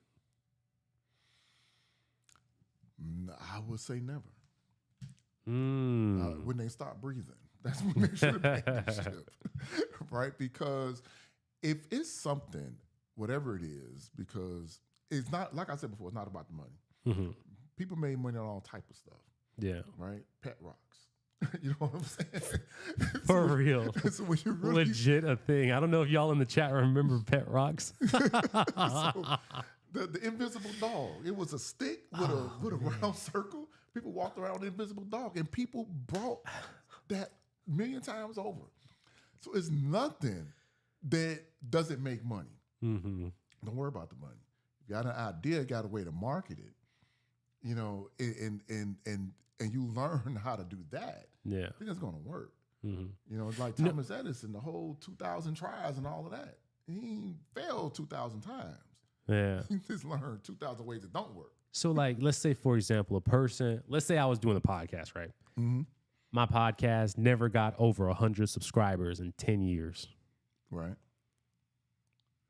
I would say never. When they start breathing, that's when they should abandon ship. Right? Because if it's something, whatever it is, because it's not, like I said before, it's not about the money. People made money on all type of stuff. Yeah. Right? Pet rocks. You know what I'm saying? For real. So when you really, legit a thing. I don't know if y'all in the chat remember pet rocks. So the invisible dog. It was a stick with a round circle. People walked around with the invisible dog, and people brought that 1,000,000 times over. So it's nothing that doesn't make money. Don't worry about the money. If you got an idea, got a way to market it, you know, and you learn how to do that, yeah, I think it's going to work. You know, it's like Thomas Edison, the whole 2,000 tries and all of that. He failed 2,000 times. Yeah. He just learned 2,000 ways it don't work. So, like, let's say, for example, let's say I was doing a podcast, right? My podcast never got over 100 subscribers in 10 years. Right.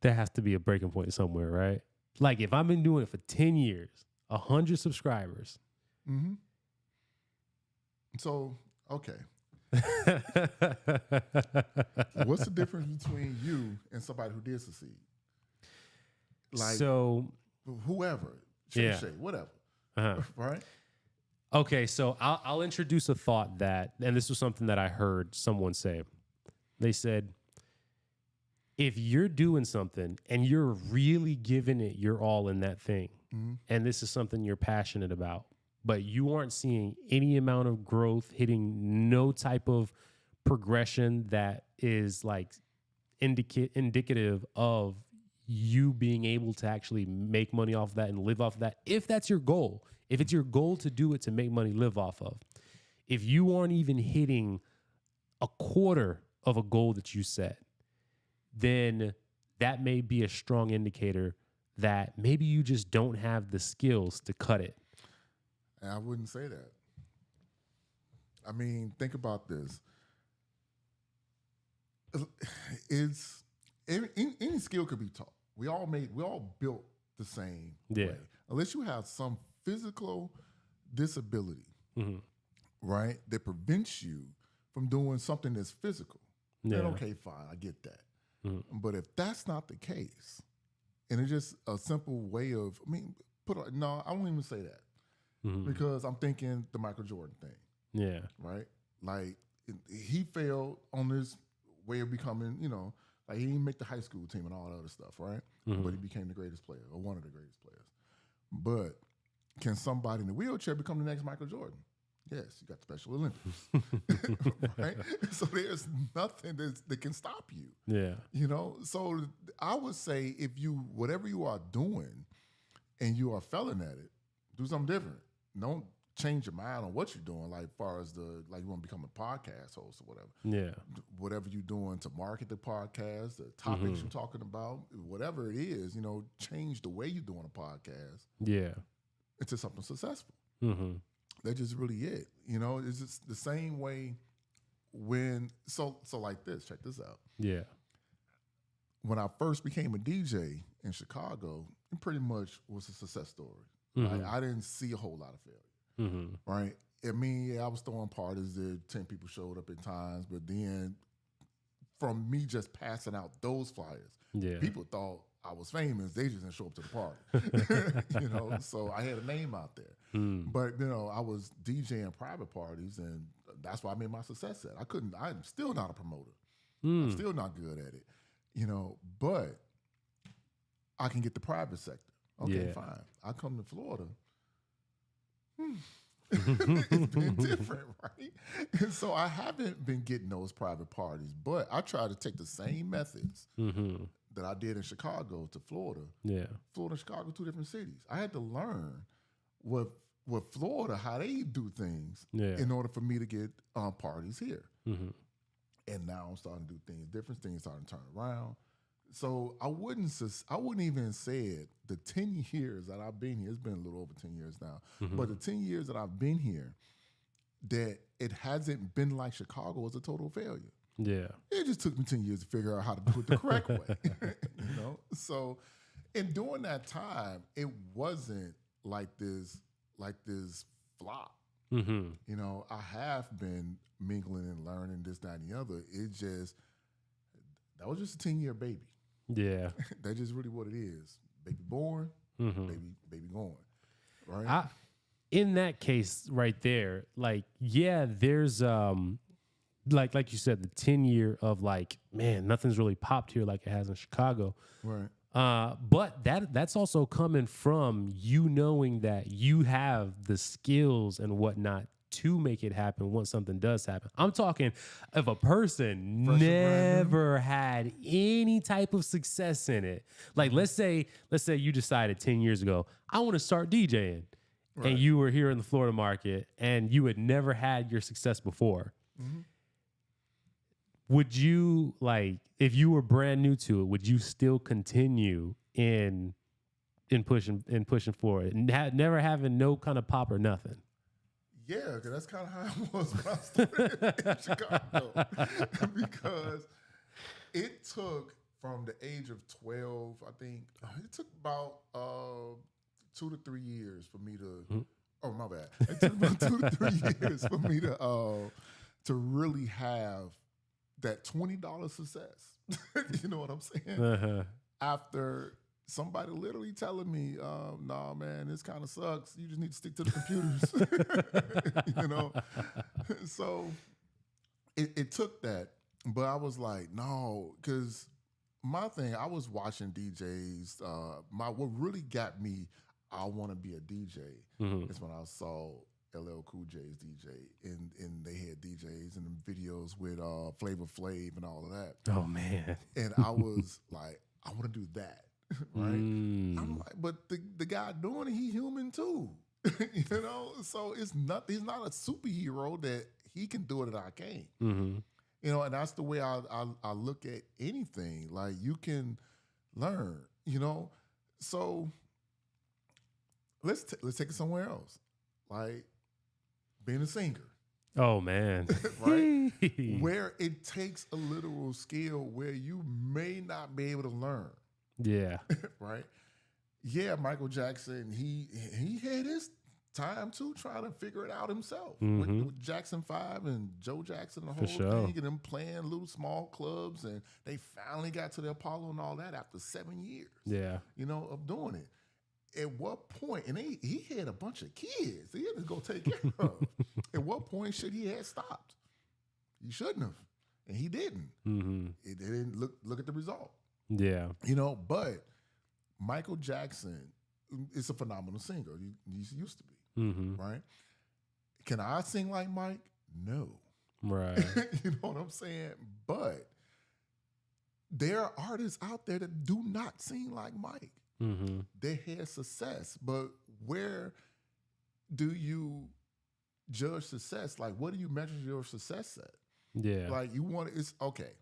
There has to be a breaking point somewhere, right? Like, if I've been doing it for 10 years, 100 subscribers. So, okay. What's the difference between you and somebody who did succeed? Like, so whoever, whatever, right? Okay, so I'll introduce a thought that, and this was something that I heard someone say. They said, if you're doing something and you're really giving it your all in that thing, and this is something you're passionate about, but you aren't seeing any amount of growth, hitting no type of progression that is like indicative of you being able to actually make money off of that and live off of that, if that's your goal, if it's your goal to do it to make money, live off of, if you aren't even hitting a quarter of a goal that you set, then that may be a strong indicator that maybe you just don't have the skills to cut it. And I wouldn't say that. I mean, think about this. It's any skill could be taught. We all built the same way. Unless you have some physical disability, right, that prevents you from doing something that's physical. Then okay, fine, I get that. But if that's not the case, and it's just a simple way of, I won't even say that. Because I'm thinking the Michael Jordan thing. Yeah. Right? Like, he failed on this way of becoming, like he didn't make the high school team and all that other stuff, right? But he became the greatest player, or one of the greatest players. But can somebody in the wheelchair become the next Michael Jordan? Yes, you got Special Olympics, right? So there's nothing that can stop you. Yeah. You know, so I would say if you, whatever you are doing and you are failing at it, do something different. Don't change your mind on what you're doing, like far as like you want to become a podcast host or whatever. Yeah. Whatever you're doing to market the podcast, the topics you're talking about, whatever it is, you know, change the way you're doing a podcast. Yeah. Into something successful. Mm-hmm. That's just really it. You know, it's just the same way when, so like this, check this out. Yeah. When I first became a DJ in Chicago, it pretty much was a success story. Mm-hmm. Right? I didn't see a whole lot of failure. Mm-hmm. Right? I mean, yeah, I was throwing parties that 10 people showed up at times, but then from me just passing out those flyers, people thought I was famous. They just didn't show up to the party. You know, so I had a name out there. But, you know, I was DJing private parties, and that's why I made my success at. I'm still not a promoter. I'm still not good at it, you know, but I can get the private sector. Okay, fine. I come to Florida. It's been different, right? And so I haven't been getting those private parties, but I try to take the same methods that I did in Chicago to Florida. Yeah. Florida and Chicago, two different cities. I had to learn what Florida, how they do things in order for me to get parties here. And now I'm starting to do things starting to turn around. So I wouldn't even say it. The 10 years that I've been here, it's been a little over 10 years now, but the 10 years that I've been here, that it hasn't been like Chicago was a total failure. Yeah. It just took me 10 years to figure out how to do it the correct way. You know? So, and during that time, it wasn't like this flop. You know, I have been mingling and learning this, that, and the other. That was just a 10-year baby. Yeah. That's just really what it is. Baby born, baby going. Right? In that case right there, like, yeah, there's like you said, the 10-year of like, man, nothing's really popped here like it has in Chicago. Right. But that's also coming from you knowing that you have the skills and whatnot to make it happen once something does happen. I'm talking if a person never had any type of success in it. Like let's say you decided 10 years ago, I want to start DJing. Right. And you were here in the Florida market and you had never had your success before. Would you, like, if you were brand new to it, would you still continue in pushing forward, never having no kind of pop or nothing? Yeah, because that's kind of how it was when I started in Chicago. Because it took from the age of 12, I think, it took about 2 to 3 years for me to, oh, my bad. It took about 2 to 3 years for me to really have that $20 success. You know what I'm saying? After somebody literally telling me, nah, man, this kind of sucks. You just need to stick to the computers. You know? So it took that. But I was like, no, because my thing, I was watching DJs. What really got me, I want to be a DJ, is when I saw LL Cool J's DJ, and they had DJs and the videos with Flavor Flav and all of that. Oh, man. And I was like, I want to do that. Right? I'm like, but the guy doing it, he human too. You know? So he's not a superhero that he can do it and I can't. You know, and that's the way I look at anything. Like, you can learn, you know? So let's take it somewhere else. Like being a singer. Oh, man. Right? Where it takes a literal skill where you may not be able to learn. Yeah. Right? Yeah, Michael Jackson, he had his time too trying to figure it out himself. With Jackson 5 and Joe Jackson and the whole thing, and them playing little small clubs, and they finally got to the Apollo and all that after 7 years. Yeah. You know, of doing it. At what point, and he had a bunch of kids he had to go take care of. At what point should he have stopped? He shouldn't have. And he didn't. It didn't look at the result. Yeah. You know, but Michael Jackson is a phenomenal singer. He used to be, right? Can I sing like Mike? No. Right. You know what I'm saying? But there are artists out there that do not sing like Mike. Mm-hmm. They had success, but where do you judge success? Like, what do you measure your success at? Yeah. Like, you want it's okay.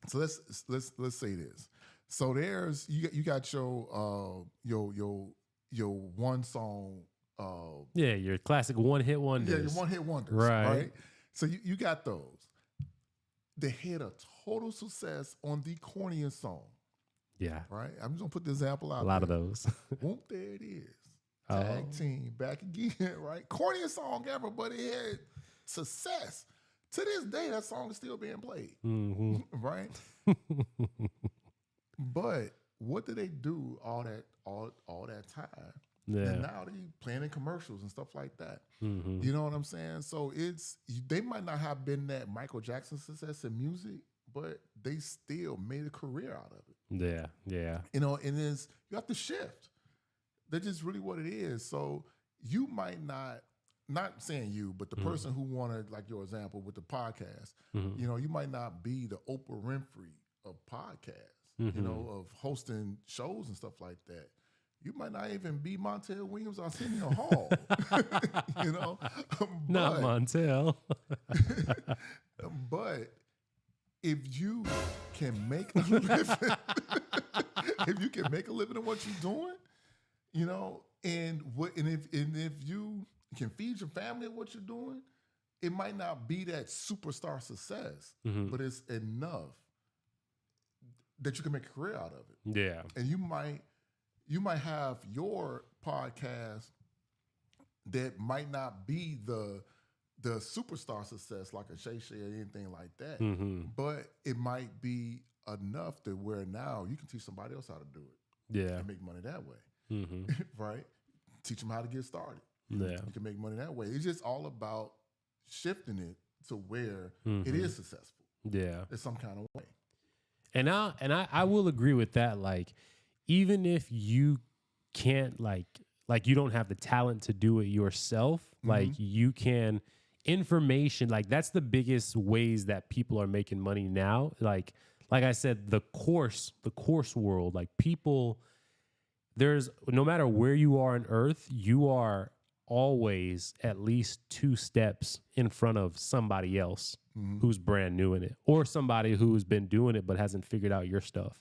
So let's say this. So there's you got your one song. Yeah, your classic one-hit wonders. Yeah, your one hit wonders. Right. So you got those. They had a total success on the corniest song. Yeah. Right. I'm just gonna put the example out. A lot of those. Whoop, there it is. Tag team back again. Right. Corniest song ever, but it had success. To this day, that song is still being played. Mm-hmm. Right. But what do they do all that time? Yeah. And now they playing in commercials and stuff like that. Mm-hmm. You know what I'm saying? So they might not have been that Michael Jackson success in music, but they still made a career out of it. Yeah. Yeah. You know, and you have to shift. That's just really what it is. So you might not saying you, but the person who wanted, like your example with the podcast, you know, you might not be the Oprah Winfrey of podcasts, you know, of hosting shows and stuff like that. You might not even be Montel Williams or Arsenio Hall, you know. Not Montel. But if you can make a living, if you can make a living in what you're doing, you know, and if you can feed your family at what you're doing, it might not be that superstar success, but it's enough that you can make a career out of it. Yeah. And you might have your podcast that might not be the superstar success like a Shay Shay or anything like that, but it might be enough to where now you can teach somebody else how to do it. Yeah. And make money that way, right? Teach them how to get started. Yeah. You can make money that way. It's just all about shifting it to where it is successful. Yeah. In some kind of way. And I will agree with that. Like, even if you can't like you don't have the talent to do it yourself, like you can information, like that's the biggest ways that people are making money now. Like I said, the course world, like people, there's no matter where you are on earth, you are always at least 2 steps in front of somebody else who's brand new in it, or somebody who's been doing it but hasn't figured out your stuff.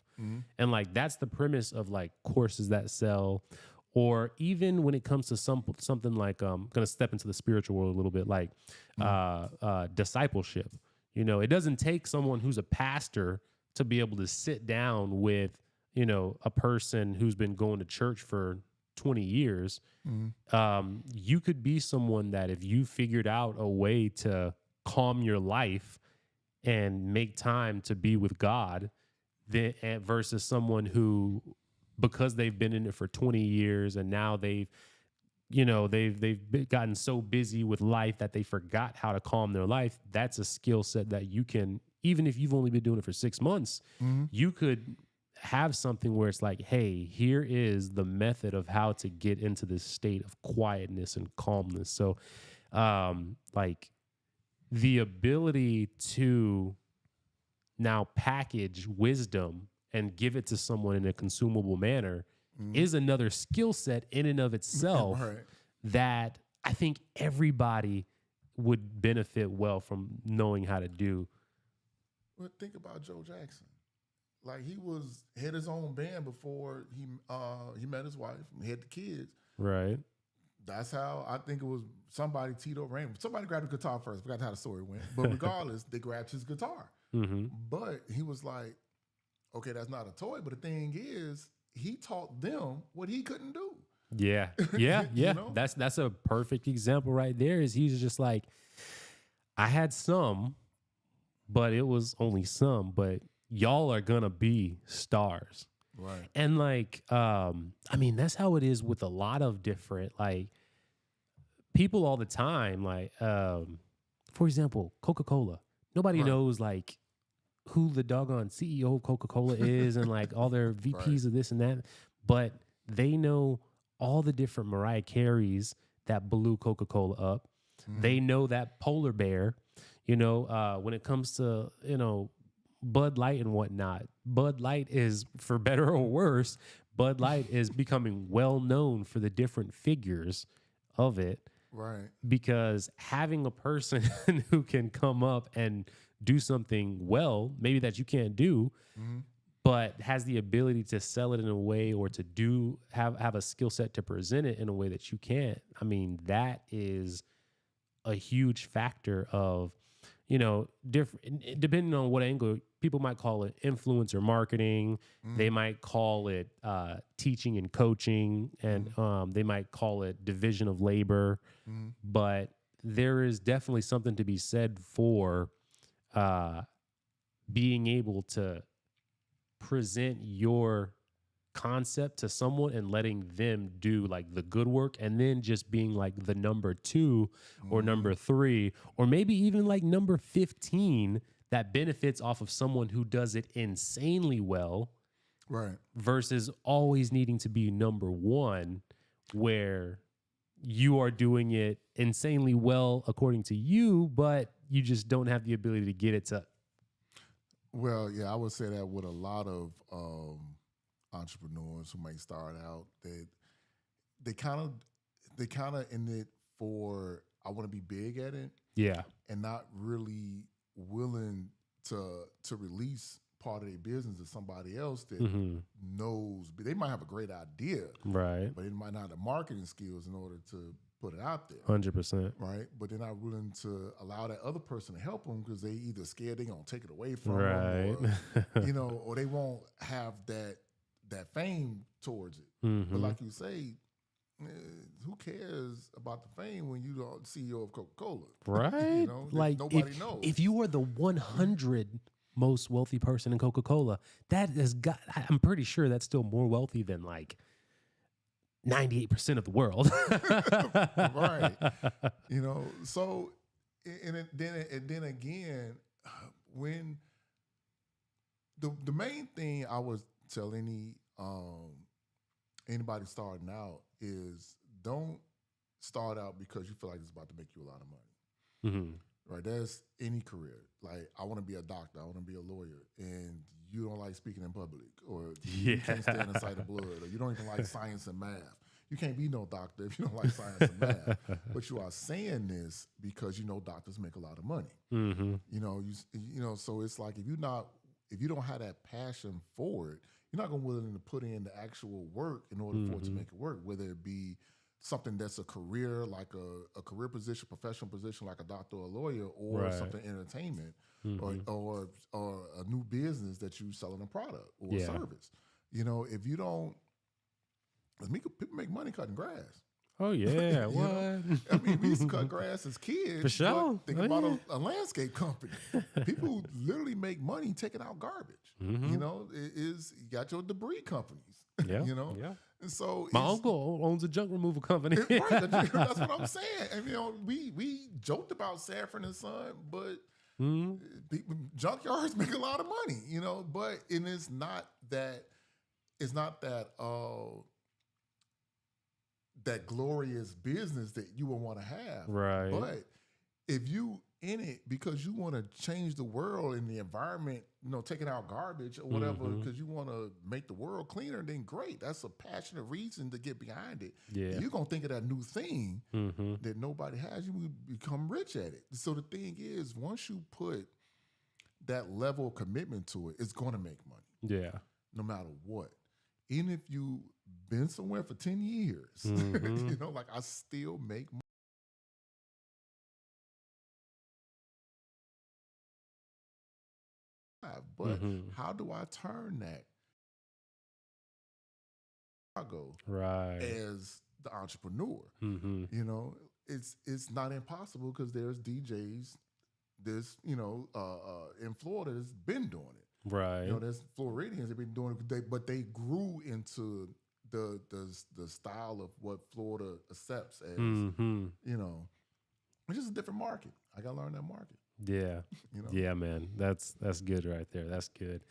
And like that's the premise of like courses that sell, or even when it comes to something like I'm gonna step into the spiritual world a little bit, like discipleship. You know, it doesn't take someone who's a pastor to be able to sit down with, you know, a person who's been going to church for 20 years. You could be someone that if you figured out a way to calm your life and make time to be with God, then versus someone who, because they've been in it for 20 years and now they've gotten so busy with life that they forgot how to calm their life. That's a skill set that you can, even if you've only been doing it for 6 months, you could have something where it's like, hey, here is the method of how to get into this state of quietness and calmness. So like the ability to now package wisdom and give it to someone in a consumable manner is another skill set in and of itself that I think everybody would benefit well from knowing how to do. Well, think about Joe Jackson. Like he had his own band before he met his wife and had the kids. Right. That's how I think it was. Somebody Tito Rain. Somebody grabbed a guitar first. Forgot how the story went. But regardless, they grabbed his guitar. But he was like, okay, that's not a toy. But the thing is, he taught them what he couldn't do. Yeah. Yeah. Yeah. You know? That's a perfect example right there. Is he's just like, I had some, but it was only some. But y'all are gonna be stars. Right. And like, I mean, that's how it is with a lot of different like people all the time. Like, for example, Coca-Cola. Nobody knows like who the doggone CEO of Coca-Cola is and like all their VPs of this and that, but they know all the different Mariah Careys that blew Coca-Cola up. They know that polar bear, when it comes to, Bud Light and whatnot. Bud Light is, for better or worse, Bud Light is becoming well known for the different figures of it. Right. Because having a person who can come up and do something well, maybe that you can't do, but has the ability to sell it in a way or to have a skill set to present it in a way that you can't. I mean, that is a huge factor of, different, depending on what angle. People might call it influencer marketing. They might call it teaching and coaching, and they might call it division of labor. But there is definitely something to be said for being able to present your concept to someone and letting them do like the good work, and then just being like the number 2 or number 3 or maybe even like number 15 that benefits off of someone who does it insanely well, Right. versus always needing to be number 1 where you are doing it insanely well according to you, but you just don't have the ability to get it to. Well, yeah, I would say that with a lot of entrepreneurs who may start out, that they kind of in it for, I want to be big at it, Yeah. and not really willing to release part of their business to somebody else that knows. But they might have a great idea, Right. but it might not have the marketing skills in order to put it out there. 100%. Right, but they're not willing to allow that other person to help them because they either scared they're gonna take it away from Right. them, or they won't have that fame towards it. But like you say, who cares about the fame when you the CEO of Coca-Cola? Right? Like nobody knows. If you are the 100 most wealthy person in Coca-Cola, that has got, I'm pretty sure that's still more wealthy than like 98% of the world. Right. So, and then again, when the main thing I would tell anybody starting out is, don't start out because you feel like it's about to make you a lot of money. Right? That's any career. Like, I want to be a doctor, I want to be a lawyer, and you don't like speaking in public, or you can't stand in sight of blood, or you don't even like science and math. You can't be no doctor if you don't like science and math. But you are saying this because doctors make a lot of money. So it's like, if you don't have that passion for it, you're not going to be willing to put in the actual work in order for it to make it work, whether it be something that's a career, like a career position, professional position, like a doctor or a lawyer, or something entertainment, or a new business that you selling a product or a service. If you don't, people make money cutting grass. Oh yeah, what? I mean, we used to cut grass as kids. For sure. Think about a landscape company. People literally make money taking out garbage. You got your debris companies. Yeah. Yeah. And so my uncle owns a junk removal company. Right. That's what I'm saying. And we joked about Saffron and Son, but junkyards make a lot of money. But it's not that. It's not that glorious business that you would want to have. Right. But if you in it because you want to change the world and the environment, taking out garbage or whatever, because you want to make the world cleaner, then great. That's a passionate reason to get behind it. Yeah. And you're going to think of that new thing that nobody has. You will become rich at it. So the thing is, once you put that level of commitment to it, it's going to make money. Yeah. No matter what. Even if you've been somewhere for 10 years, like, I still make money. But how do I turn that as the entrepreneur? It's not impossible, because there's DJs, in Florida that's been doing it. Right. There's Floridians that have been doing it, but they grew into the style of what Florida accepts as, it's just a different market. I got to learn that market. Yeah. Yeah, man. That's good right there. That's good.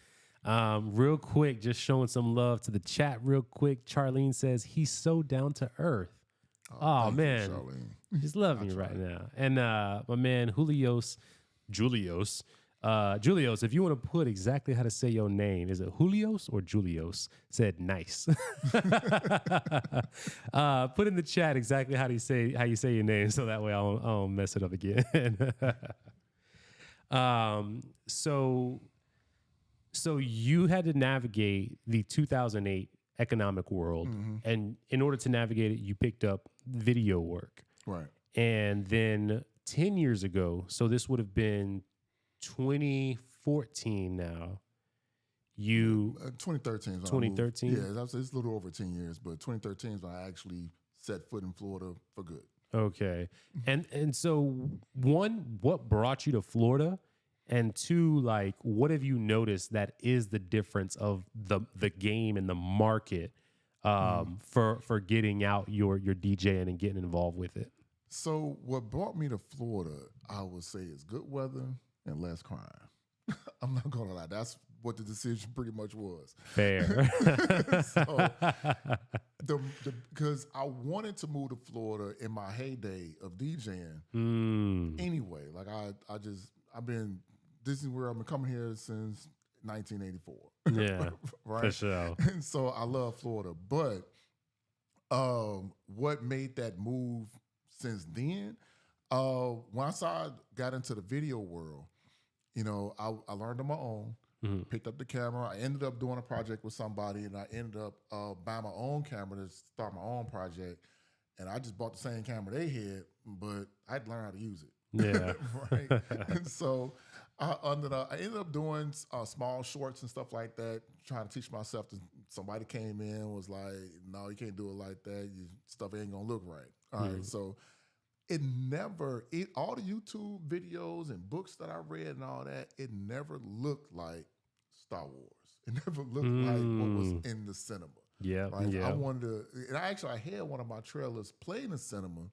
Real quick, just showing some love to the chat real quick. Charlene says, he's so down to earth. Oh, thank man. you, Charlene. He's loving you right now. And my man Julios, Julios, if you want to put exactly how to say your name, is it Julios or Julios? Said nice. Put in the chat exactly how you say your name, so that way I don't mess it up again. So you had to navigate the 2008 economic world, and in order to navigate it, you picked up video work. Right. And then 10 years ago, so this would have been 2014 now. 2013 is when 2013? Yeah, it's a little over 10 years, but 2013 is when I actually set foot in Florida for good. Okay. And so one, what brought you to Florida? And two, like, what have you noticed that is the difference of the game and the market for getting out your DJing and getting involved with it? So what brought me to Florida, I would say, is good weather and less crime. I'm not gonna lie, that's what the decision pretty much was. Fair. So, because I wanted to move to Florida in my heyday of DJing. Anyway, like this is where I've been coming here since 1984. Yeah, right. For sure. And so I love Florida, but what made that move since then? Once I got into the video world, you know, I learned on my own. Picked up the camera. I ended up doing a project with somebody, and I ended up buying my own camera to start my own project. And I just bought the same camera they had, but I had to learn how to use it. Yeah. Right. And so I ended up doing small shorts and stuff like that, trying to teach myself. Somebody came in, was like, "No, you can't do it like that. Your stuff ain't gonna look right." All right. So all the YouTube videos and books that I read and all that, it never looked like Star Wars. It never looked like what was in the cinema. Yeah. Right? Yeah. I wanted to, and I had one of my trailers play in the cinema,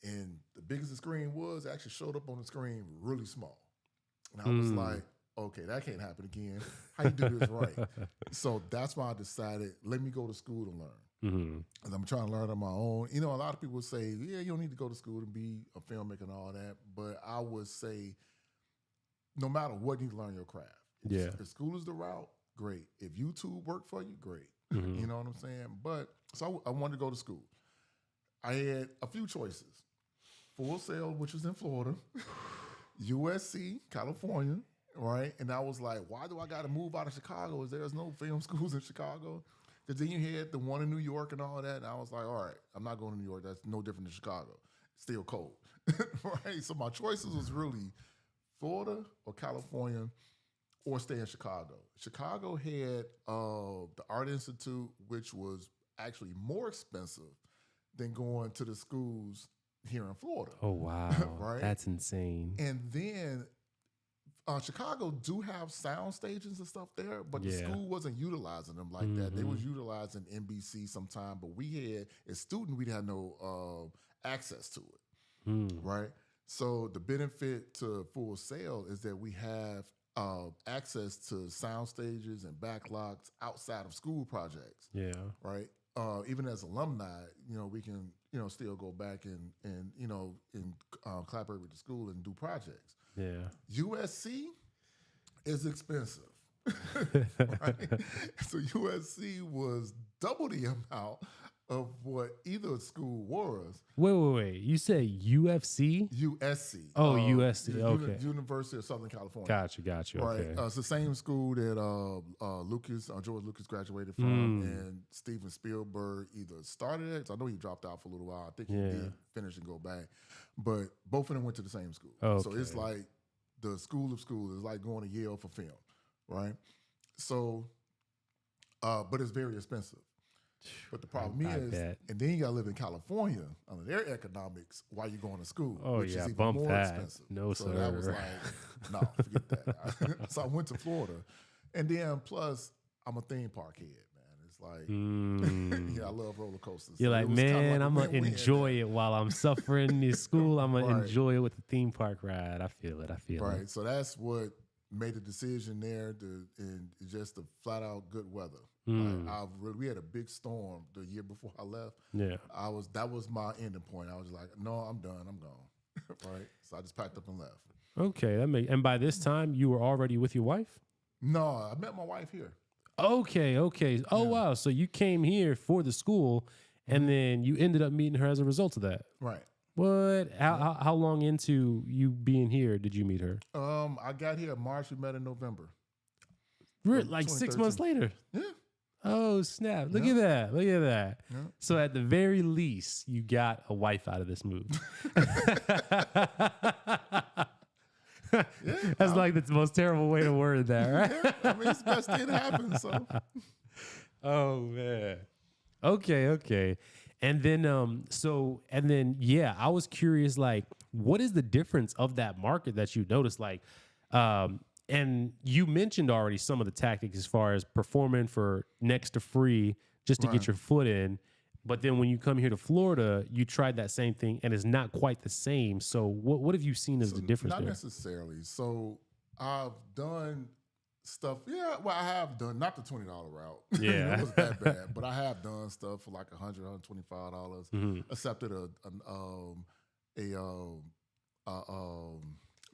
and the biggest the screen was, it actually showed up on the screen really small. And I was like, okay, that can't happen again. How you do this right? So that's why I decided, let me go to school to learn. And I'm trying to learn on my own. You know, a lot of people say, yeah, you don't need to go to school to be a filmmaker and all that. But I would say, no matter what, you need to learn your craft. Yeah. If school is the route, great. If YouTube worked for you, great. You know what I'm saying? But so I wanted to go to school. I had a few choices. Full Sail, which was in Florida, USC, California, right? And I was like, why do I got to move out of Chicago? There's no film schools in Chicago. Because then you had the one in New York and all that. And I was like, all right, I'm not going to New York. That's no different than Chicago. It's still cold, right? So my choices was really Florida or California or stay in Chicago. Chicago had the Art Institute, which was actually more expensive than going to the schools here in Florida. Oh, wow. Right? That's insane. And then Chicago do have sound stages and stuff there, but the school wasn't utilizing them like that. They was utilizing NBC sometime, but we had, as students, we had no access to it, right? So the benefit to Full Sail is that we have access to sound stages and backlogs outside of school projects. Yeah. Right? Even as alumni, you know, we can, you know, still go back and you know, and collaborate with the school and do projects. Yeah. USC is expensive. Right? So USC was double the amount of what either school was. Wait. You said UFC? USC. Oh, USC. Okay. University of Southern California. Got you. Right. Okay. It's the same school that George Lucas graduated from, and Steven Spielberg either started it. I know he dropped out for a little while. I think he did finish and go back. But both of them went to the same school. Okay. So it's like the school of schools. It's like going to Yale for film, right? So, but it's very expensive. But the problem is, and then you gotta live in California under their economics while you're going to school, which is even more expensive. No, so sir. that was like, no, forget that. So I went to Florida, and then plus I'm a theme park head, man. It's like, yeah, I love roller coasters. You're so like, man, I'm gonna win-win enjoy it while I'm suffering in school. I'm gonna enjoy it with the theme park ride. I feel it. Right. So that's what made a decision there and just the flat out good weather. Mm. We had a big storm the year before I left. Yeah. That was my ending point. I was like, no, I'm done. I'm gone. Right. So I just packed up and left. Okay. And by this time you were already with your wife? No, I met my wife here. Okay. Oh, Yeah. wow. So you came here for the school and then you ended up meeting her as a result of that. Right. What? How long into you being here did you meet her? I got here in March. We met in November. Like 6 months later. Yeah. Oh, snap. Look Yeah. at that. Look at that. Yeah. So at the very least, you got a wife out of this move. That's like the most terrible way to word that, right? Yeah. I mean, it's the best thing that happened. So. Oh, man. Okay. And then, yeah, I was curious, like, what is the difference of that market that you noticed? Like, and you mentioned already some of the tactics as far as performing for next to free just to get your foot in. But then when you come here to Florida, you tried that same thing and it's not quite the same. So what have you seen as the difference Not there? necessarily. So I've done stuff. Yeah, well, I have done not the $20 route. Yeah. It was that bad, but I have done stuff for like $100, $125. Accepted a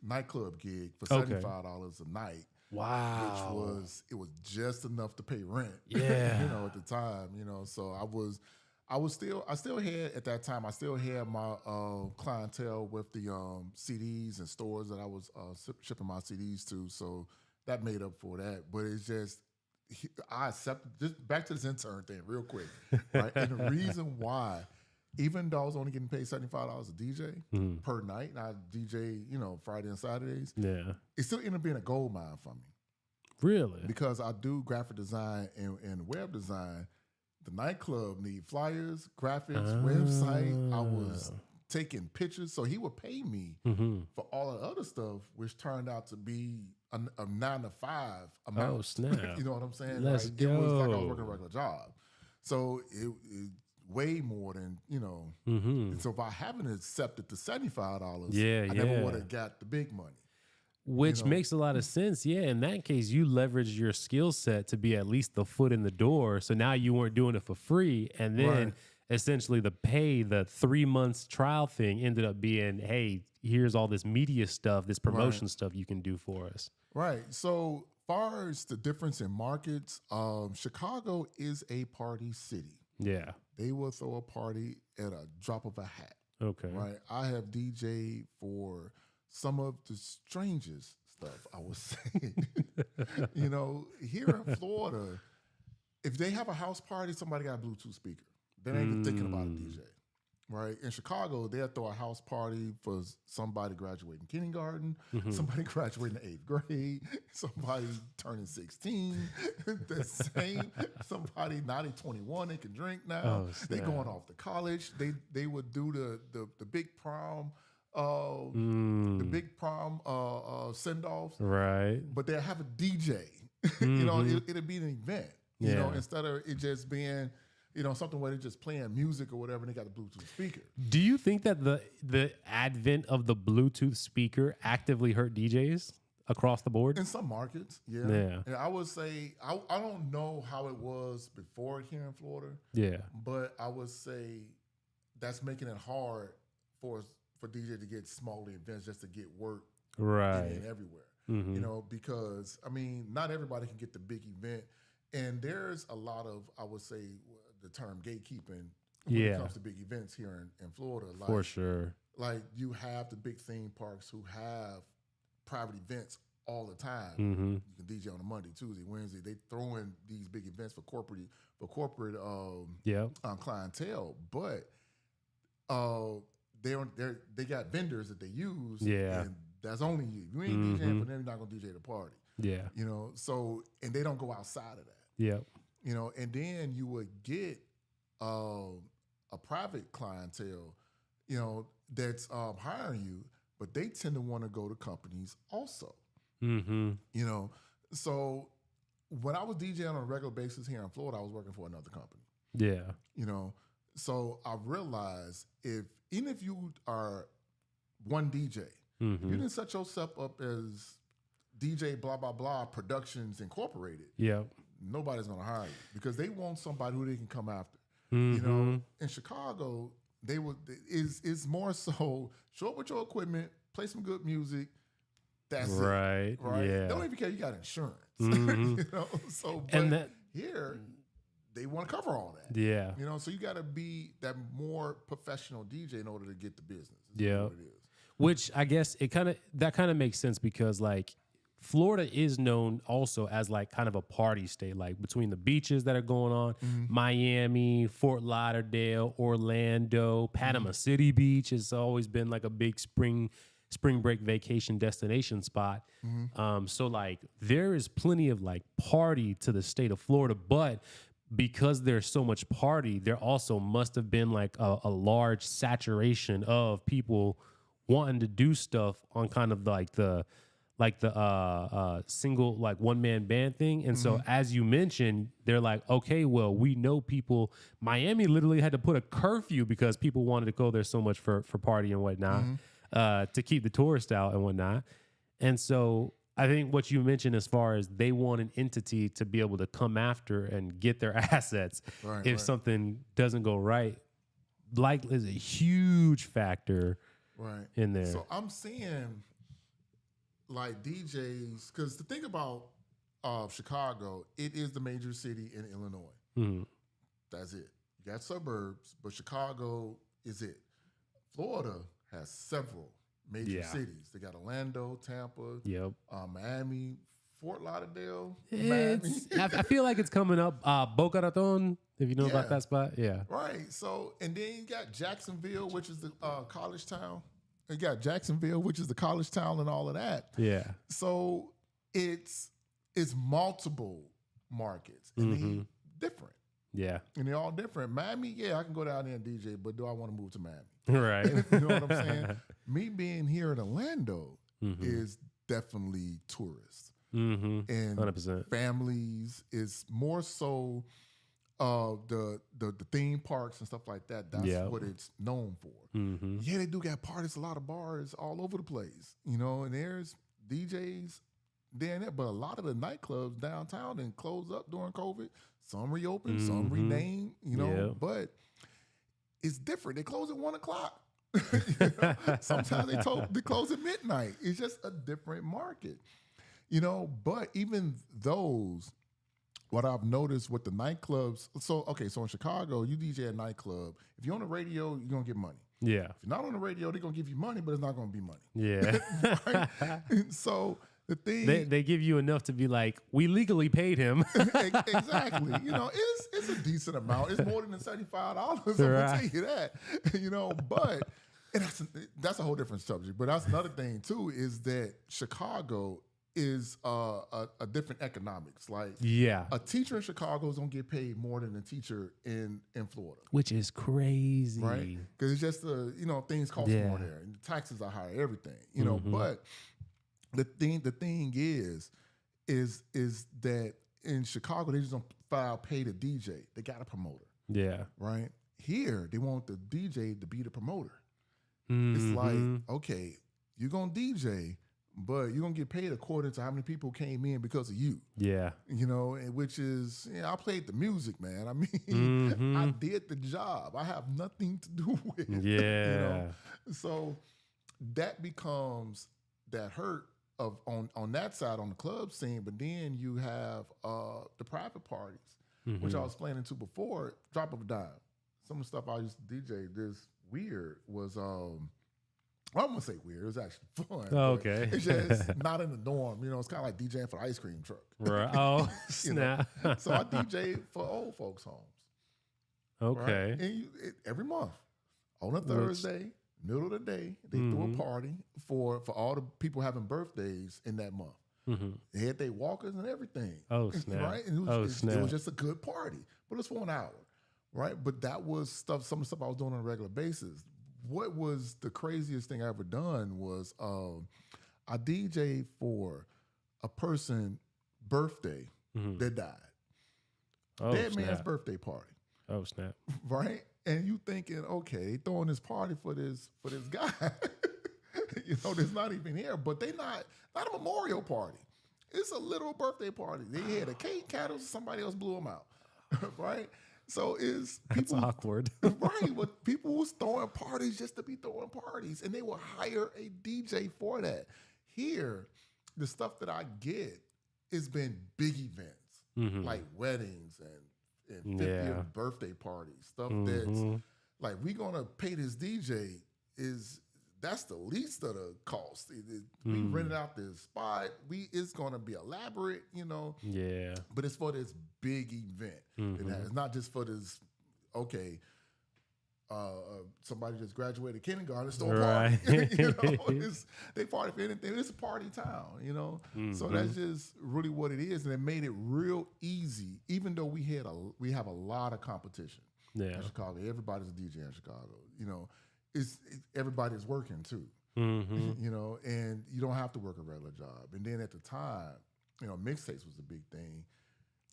nightclub gig for $75 a night. Wow. It was just enough to pay rent. Yeah. At the time, so I still had at that time. I still had my clientele with the CDs and stores that I was shipping my CDs to. So that made up for that. But it's just I accepted. Just back to this intern thing, real quick. Right, and the reason why, even though I was only getting paid $75 a DJ per night, and I DJ, Friday and Saturdays. Yeah. It still ended up being a gold mine for me. Really? Because I do graphic design and web design. The nightclub need flyers, graphics, website. I was taking pictures. So he would pay me for all the other stuff, which turned out to be a 9 to 5 amount. Oh, snap. You know what I'm saying? Let's It was like I was go. working a regular job. So it way more than, And so by having accepted the $75, I never would have got the big money. Which makes a lot of sense. Yeah, in that case, you leveraged your skill set to be at least the foot in the door. So now you weren't doing it for free. And then essentially the 3 months trial thing ended up being, hey, here's all this media stuff, this promotion stuff you can do for us. Right. So far as the difference in markets, Chicago is a party city. Yeah. They will throw a party at a drop of a hat. Okay. Right. I have DJ'd for some of the strangest stuff, I would say. Here in Florida, if they have a house party, somebody got a Bluetooth speaker. They ain't even thinking about a DJ. Right? In Chicago, they'll throw a house party for somebody graduating kindergarten, somebody graduating the 8th grade, somebody turning 16, the same, somebody now they 21, they can drink now. They going off to college. They would do the big prom. The big prom send-offs. Right. But they'll have a DJ. It'll be an event. Instead of it just being, something where they're just playing music or whatever and they got the Bluetooth speaker. Do you think that the advent of the Bluetooth speaker actively hurt DJs across the board? In some markets, yeah. And I would say, I don't know how it was before here in Florida. Yeah. But I would say that's making it hard for DJ to get smaller events just to get work in everywhere. Because not everybody can get the big event, and there's a lot of, I would say, the term gatekeeping when it comes to big events here in Florida. Like, for sure. Like you have the big theme parks who have private events all the time. You can DJ on a Monday, Tuesday, Wednesday. They throw in these big events for corporate clientele, but they got vendors that they use. Yeah. And that's only you. You ain't DJing for them, you're not gonna DJ the party. Yeah. So and they don't go outside of that. Yeah. And then you would get a private clientele, that's hiring you, but they tend to want to go to companies also. So when I was DJing on a regular basis here in Florida, I was working for another company. Yeah. So I realized even if you are one DJ, if you didn't set yourself up as DJ blah blah blah Productions Incorporated. Yeah. Nobody's gonna hire you because they want somebody who they can come after. Mm-hmm. You know, in Chicago, it's more so show up with your equipment, play some good music. That's right. it. Right. Yeah. They don't even care you got insurance. Mm-hmm. You know, so And but here they want to cover all that. Yeah. You know, so you got to be that more professional DJ in order to get the business. Yeah. What it is. Which I guess that kind of makes sense because like Florida is known also as like kind of a party state, like between the beaches that are going on, Miami, Fort Lauderdale, Orlando, Panama City Beach has always been like a big spring break vacation destination spot. So like there is plenty of like party to the state of Florida, but because there's so much party, there also must have been like a large saturation of people wanting to do stuff on kind of like the single like one man band thing. And so as you mentioned, they're like, okay, well, we know people. Miami literally had to put a curfew because people wanted to go there so much for party and whatnot, to keep the tourists out and whatnot. And so I think what you mentioned as far as they want an entity to be able to come after and get their assets if something doesn't go right, like is a huge factor in there. So I'm seeing like DJs, because the thing about Chicago, it is the major city in Illinois. That's it. You got suburbs, but Chicago is it. Florida has several major cities. They got Orlando, Tampa, Miami, Fort Lauderdale, Miami. I feel like it's coming up. Boca Raton, if you know about that spot. Yeah. Right. So, and then you got Jacksonville, which is the college town. You got Jacksonville, which is the college town and all of that. Yeah. So it's multiple markets and they different. Yeah. And they're all different. Miami, I can go down there and DJ, but do I want to move to Miami? Right. You know what I'm saying? Me being here in Orlando is definitely tourists. And 100%. families is more so the theme parks and stuff like that. That's what it's known for. Yeah, they do got parties, a lot of bars all over the place, you know, and there's DJs there and there, but a lot of the nightclubs downtown and closed up during COVID. Some reopened, some renamed, you know, but it's different. They close at 1 o'clock. You know? Sometimes they close at midnight. It's just a different market, you know. But even those, what I've noticed with the nightclubs. So in Chicago, you DJ a nightclub. If you're on the radio, you're gonna get money. Yeah. If you're not on the radio, they're gonna give you money, but it's not gonna be money. Yeah. Right? And so the thing they give you enough to be like, we legally paid him. Exactly. You know, it's a decent amount. It's more than the $75. I'm gonna tell you that. You know, but and that's a whole different subject. But that's another thing too, is that Chicago is a different economics. Like a teacher in Chicago is gonna get paid more than a teacher in Florida, which is crazy, right? Because it's just things cost more there, and the taxes are higher, everything, you know. But the thing is that in Chicago they just don't pay the DJ; they got a promoter. Yeah, right. Here they want the DJ to be the promoter. It's like, okay, you're gonna DJ, but you're gonna get paid according to how many people came in because of you. Yeah. You know, which is, I played the music, man. I mean, I did the job. I have nothing to do with it. Yeah. You know? So that becomes that hurt of on that side, on the club scene, but then you have the private parties, which I was explaining to before, drop of a dime. Some of the stuff I used to DJ, this weird was I won't say weird. It was actually fun. Oh, okay. It's just not in the norm. You know, it's kind of like DJing for the ice cream truck. Right. Oh, snap. So I DJ for old folks' homes. Okay. Right? And every month on a Thursday, middle of the day, they threw a party for all the people having birthdays in that month. They had their walkers and everything. Oh, snap. Right? And it was just a good party. But it's for an hour. Right? But that was some of the stuff I was doing on a regular basis. What was the craziest thing I ever done was I DJ'd for a person birthday that died. Oh, dead man's birthday party. Oh, snap. Right? And you thinking, okay, they throwing this party for this guy. You know, that's not even here, but they not a memorial party. it's a little birthday party. They had a cake, candles, somebody else blew them out, right? So it's That's people, awkward. right? But people was throwing parties just to be throwing parties, and they will hire a DJ for that. Here, the stuff that I get has been big events, like weddings and 50th birthday parties, stuff that's like we gonna pay this DJ that's the least of the cost. We rented out this spot. It's gonna be elaborate, Yeah. but it's for this big event. It's not just for this. Okay, somebody just graduated kindergarten, it's still a party. They party for anything. It's a party town, So that's just really what it is, and it made it real easy. Even though we have a lot of competition in Chicago. Everybody's a DJ in Chicago. Everybody's working too. And you don't have to work a regular job. And then at the time, mixtapes was a big thing.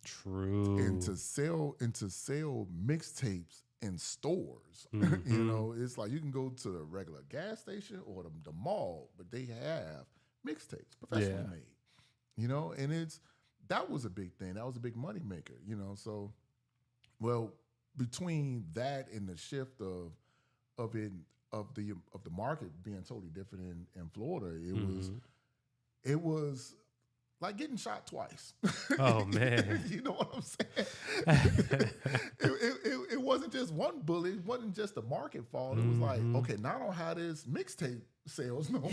True. And to sell mixtapes in stores, it's like you can go to the regular gas station or the mall, but they have mixtapes professionally made. And that was a big thing. That was a big money maker. So, well, between that and the shift of the market being totally different in Florida, it was like getting shot twice. Oh man. You know what I'm saying? It wasn't just one bullet, it wasn't just the market fault. It was like, okay, now I don't have this mixtape sales no more.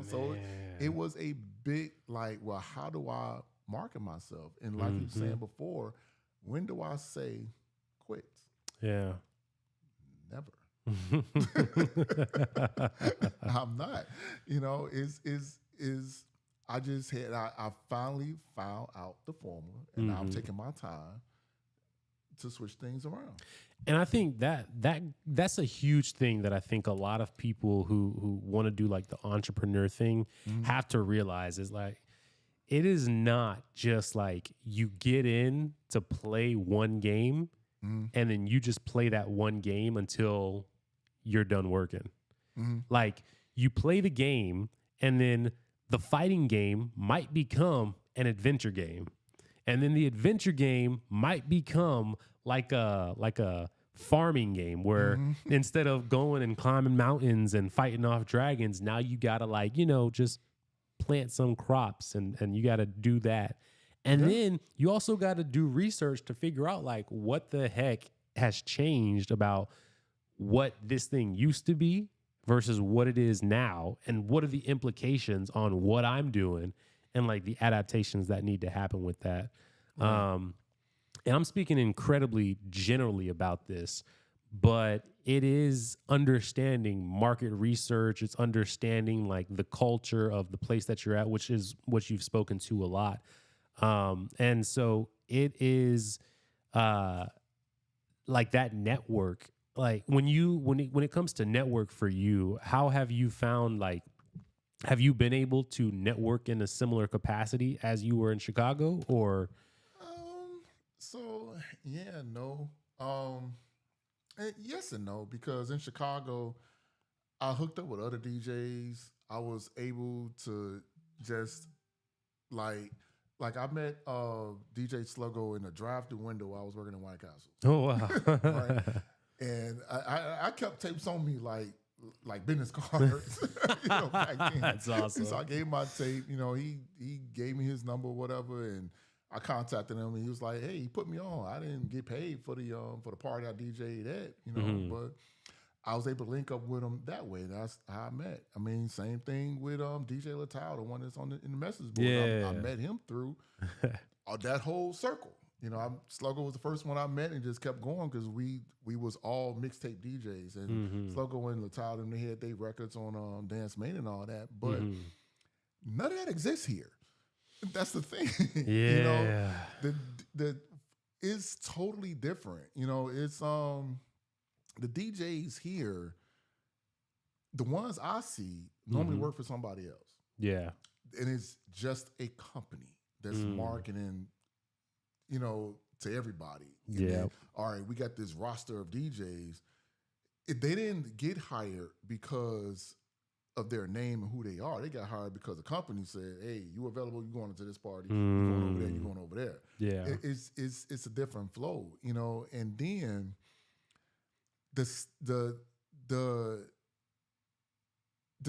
So it was a big well, how do I market myself? And like you were saying before, when do I say quits? Yeah. Never. I'm not. I finally found out the formula, and I'm taking my time to switch things around. And I think that's a huge thing that I think a lot of people who want to do like the entrepreneur thing have to realize is like, it is not just like you get in to play one game and then you just play that one game until you're done working. Like you play the game and then the fighting game might become an adventure game. And then the adventure game might become like a farming game where instead of going and climbing mountains and fighting off dragons, now you got to just plant some crops and you got to do that. And then you also got to do research to figure out like what the heck has changed about what this thing used to be versus what it is now, and what are the implications on what I'm doing and like the adaptations that need to happen with that. And I'm speaking incredibly generally about this, but it is understanding market research. It's understanding like the culture of the place that you're at, which is what you've spoken to a lot. And so it is like that network. Like when it comes to network for you, how have you found have you been able to network in a similar capacity as you were in Chicago, or? So yeah, no. Yes and no, because in Chicago, I hooked up with other DJs. I was able to just like I met DJ Sluggo in a drive-through window while I was working in White Castle. Oh wow! Right? And I kept tapes on me like business cards, back then. That's awesome. So I gave him my tape. He gave me his number, whatever, and I contacted him, and he was like, "Hey, he put me on. I didn't get paid for the party I DJ'd at, but I was able to link up with him that way. That's how I met. I mean, same thing with DJ Latal, the one that's in the message board. Yeah. I met him through that whole circle. Sluggo was the first one I met and just kept going because we was all mixtape DJs, and Sluggo and Latal, and they had their records on Dance Main and all that, but none of that exists here. That's the thing. Yeah. It's totally different. It's the DJs here, the ones I see normally work for somebody else. Yeah. And it's just a company that's marketing, to everybody. And then, all right, we got this roster of DJs. They didn't get hired because of their name and who they are. They got hired because the company said, "Hey, you available? You going into this party? You going over there? You going over there?" Yeah. It's a different flow, you know. And then the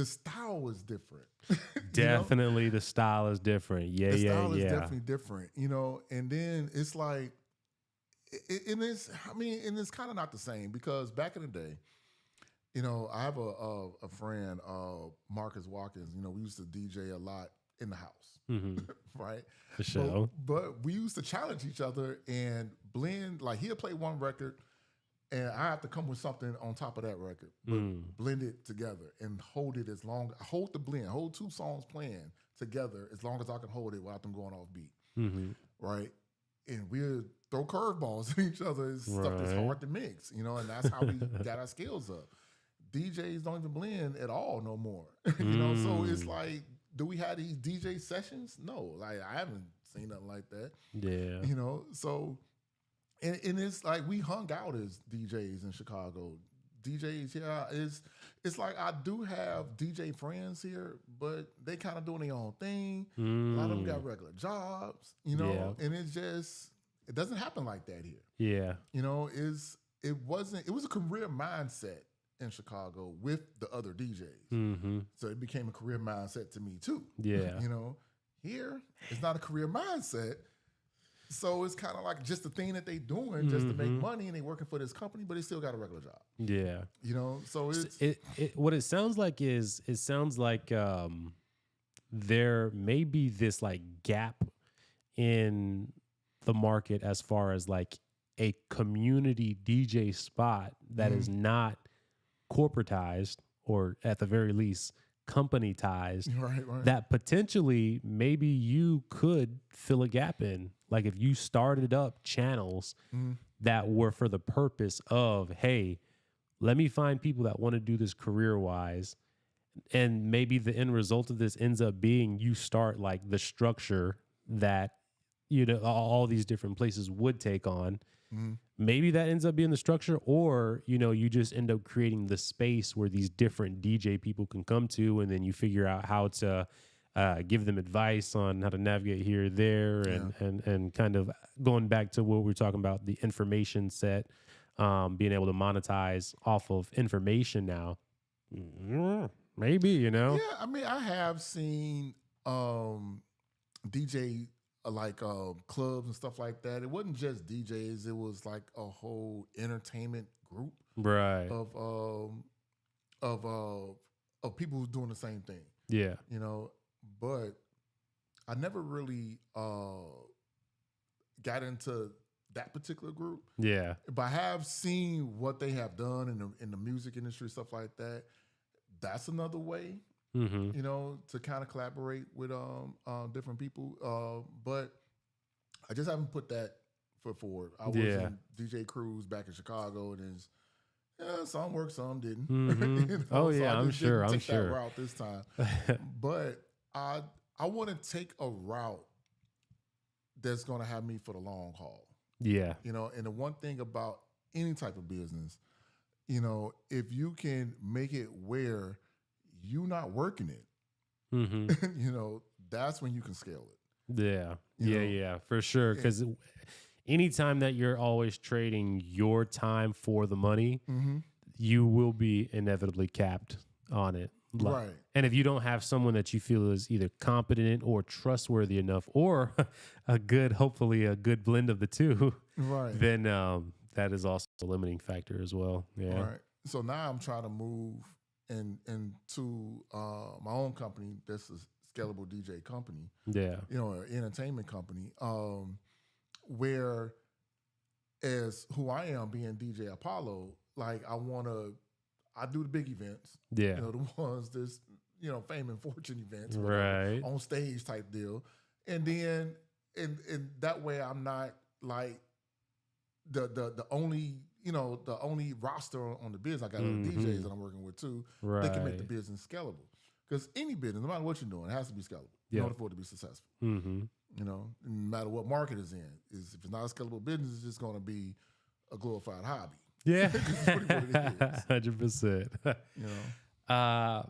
style is different. Definitely, the style is different. Yeah, The yeah, style is yeah. definitely different, you know. And then it's like, and it's kind of not the same because back in the day, you know, I have a friend, Marcus Watkins. You know, we used to DJ a lot in the house, right? For sure. But we used to challenge each other and blend. Like he'll play one record, and I have to come with something on top of that record, but blend it together and hold it as long. Hold the blend, hold two songs playing together as long as I can hold it without them going off beat, right? And we'll throw curveballs at each other. It's stuff that's hard to mix, you know, and that's how we got our skills up. DJs don't even blend at all no more, you know. So it's like, do we have these DJ sessions? No, like I haven't seen nothing like that. Yeah, you know. So, and it's like we hung out as DJs in Chicago. DJs, yeah, it's like I do have DJ friends here, but they kind of doing their own thing. A lot of them got regular jobs, you know, and it doesn't happen like that here. Yeah, you know, it was a career mindset in Chicago with the other DJs. So it became a career mindset to me too. Yeah. You know, here it's not a career mindset. So it's kind of like just the thing that they doing just to make money, and they working for this company, but they still got a regular job. Yeah. You know, so it's what it sounds like is there may be this like gap in the market as far as like a community DJ spot that is not corporatized, or at the very least companytized, right. that potentially maybe you could fill a gap in. Like if you started up channels that were for the purpose of, hey, let me find people that want to do this career wise. And maybe the end result of this ends up being you start like the structure that, you know, all these different places would take on. Maybe that ends up being the structure, or, you know, you just end up creating the space where these different DJ people can come to, and then you figure out how to give them advice on how to navigate here, there, and kind of going back to what we were talking about, the information set, being able to monetize off of information now. Maybe, you know? Yeah, I mean, I have seen DJ like clubs and stuff like that. It wasn't just DJs; it was like a whole entertainment group, right? Of people who's doing the same thing. Yeah, you know. But I never really got into that particular group. Yeah, but I have seen what they have done in the music industry, stuff like that. That's another way. You know, to kind of collaborate with different people. But I just haven't put that foot forward. I was in DJ crews back in Chicago, and some worked, some didn't. You know? Oh yeah, so I'm sure. Take that route this time. But I want to take a route that's going to have me for the long haul. Yeah, you know, and the one thing about any type of business, you know, if you can make it where you're not working it, you know, that's when you can scale it. Yeah. You know? Yeah, for sure. Because anytime that you're always trading your time for the money, you will be inevitably capped on it. Right. And if you don't have someone that you feel is either competent or trustworthy enough, or hopefully a good blend of the two, right, then that is also a limiting factor as well. Yeah. Right. So now I'm trying to move into my own company. That's a scalable DJ company. Yeah. You know, an entertainment company. Where as who I am being DJ Apollo, like I do the big events. You Yeah. know, the ones that's, you know, fame and fortune events. Right. On stage type deal. And then and that way I'm not like the only, you know, the only roster on the business. I got other DJs that I'm working with too. Right. They can make the business scalable. Because any business, no matter what you're doing, it has to be scalable in order for it to be successful. You know, no matter what market it's in. If it's not a scalable business, it's just going to be a glorified hobby. Yeah. That's pretty what it is. 100%. You know?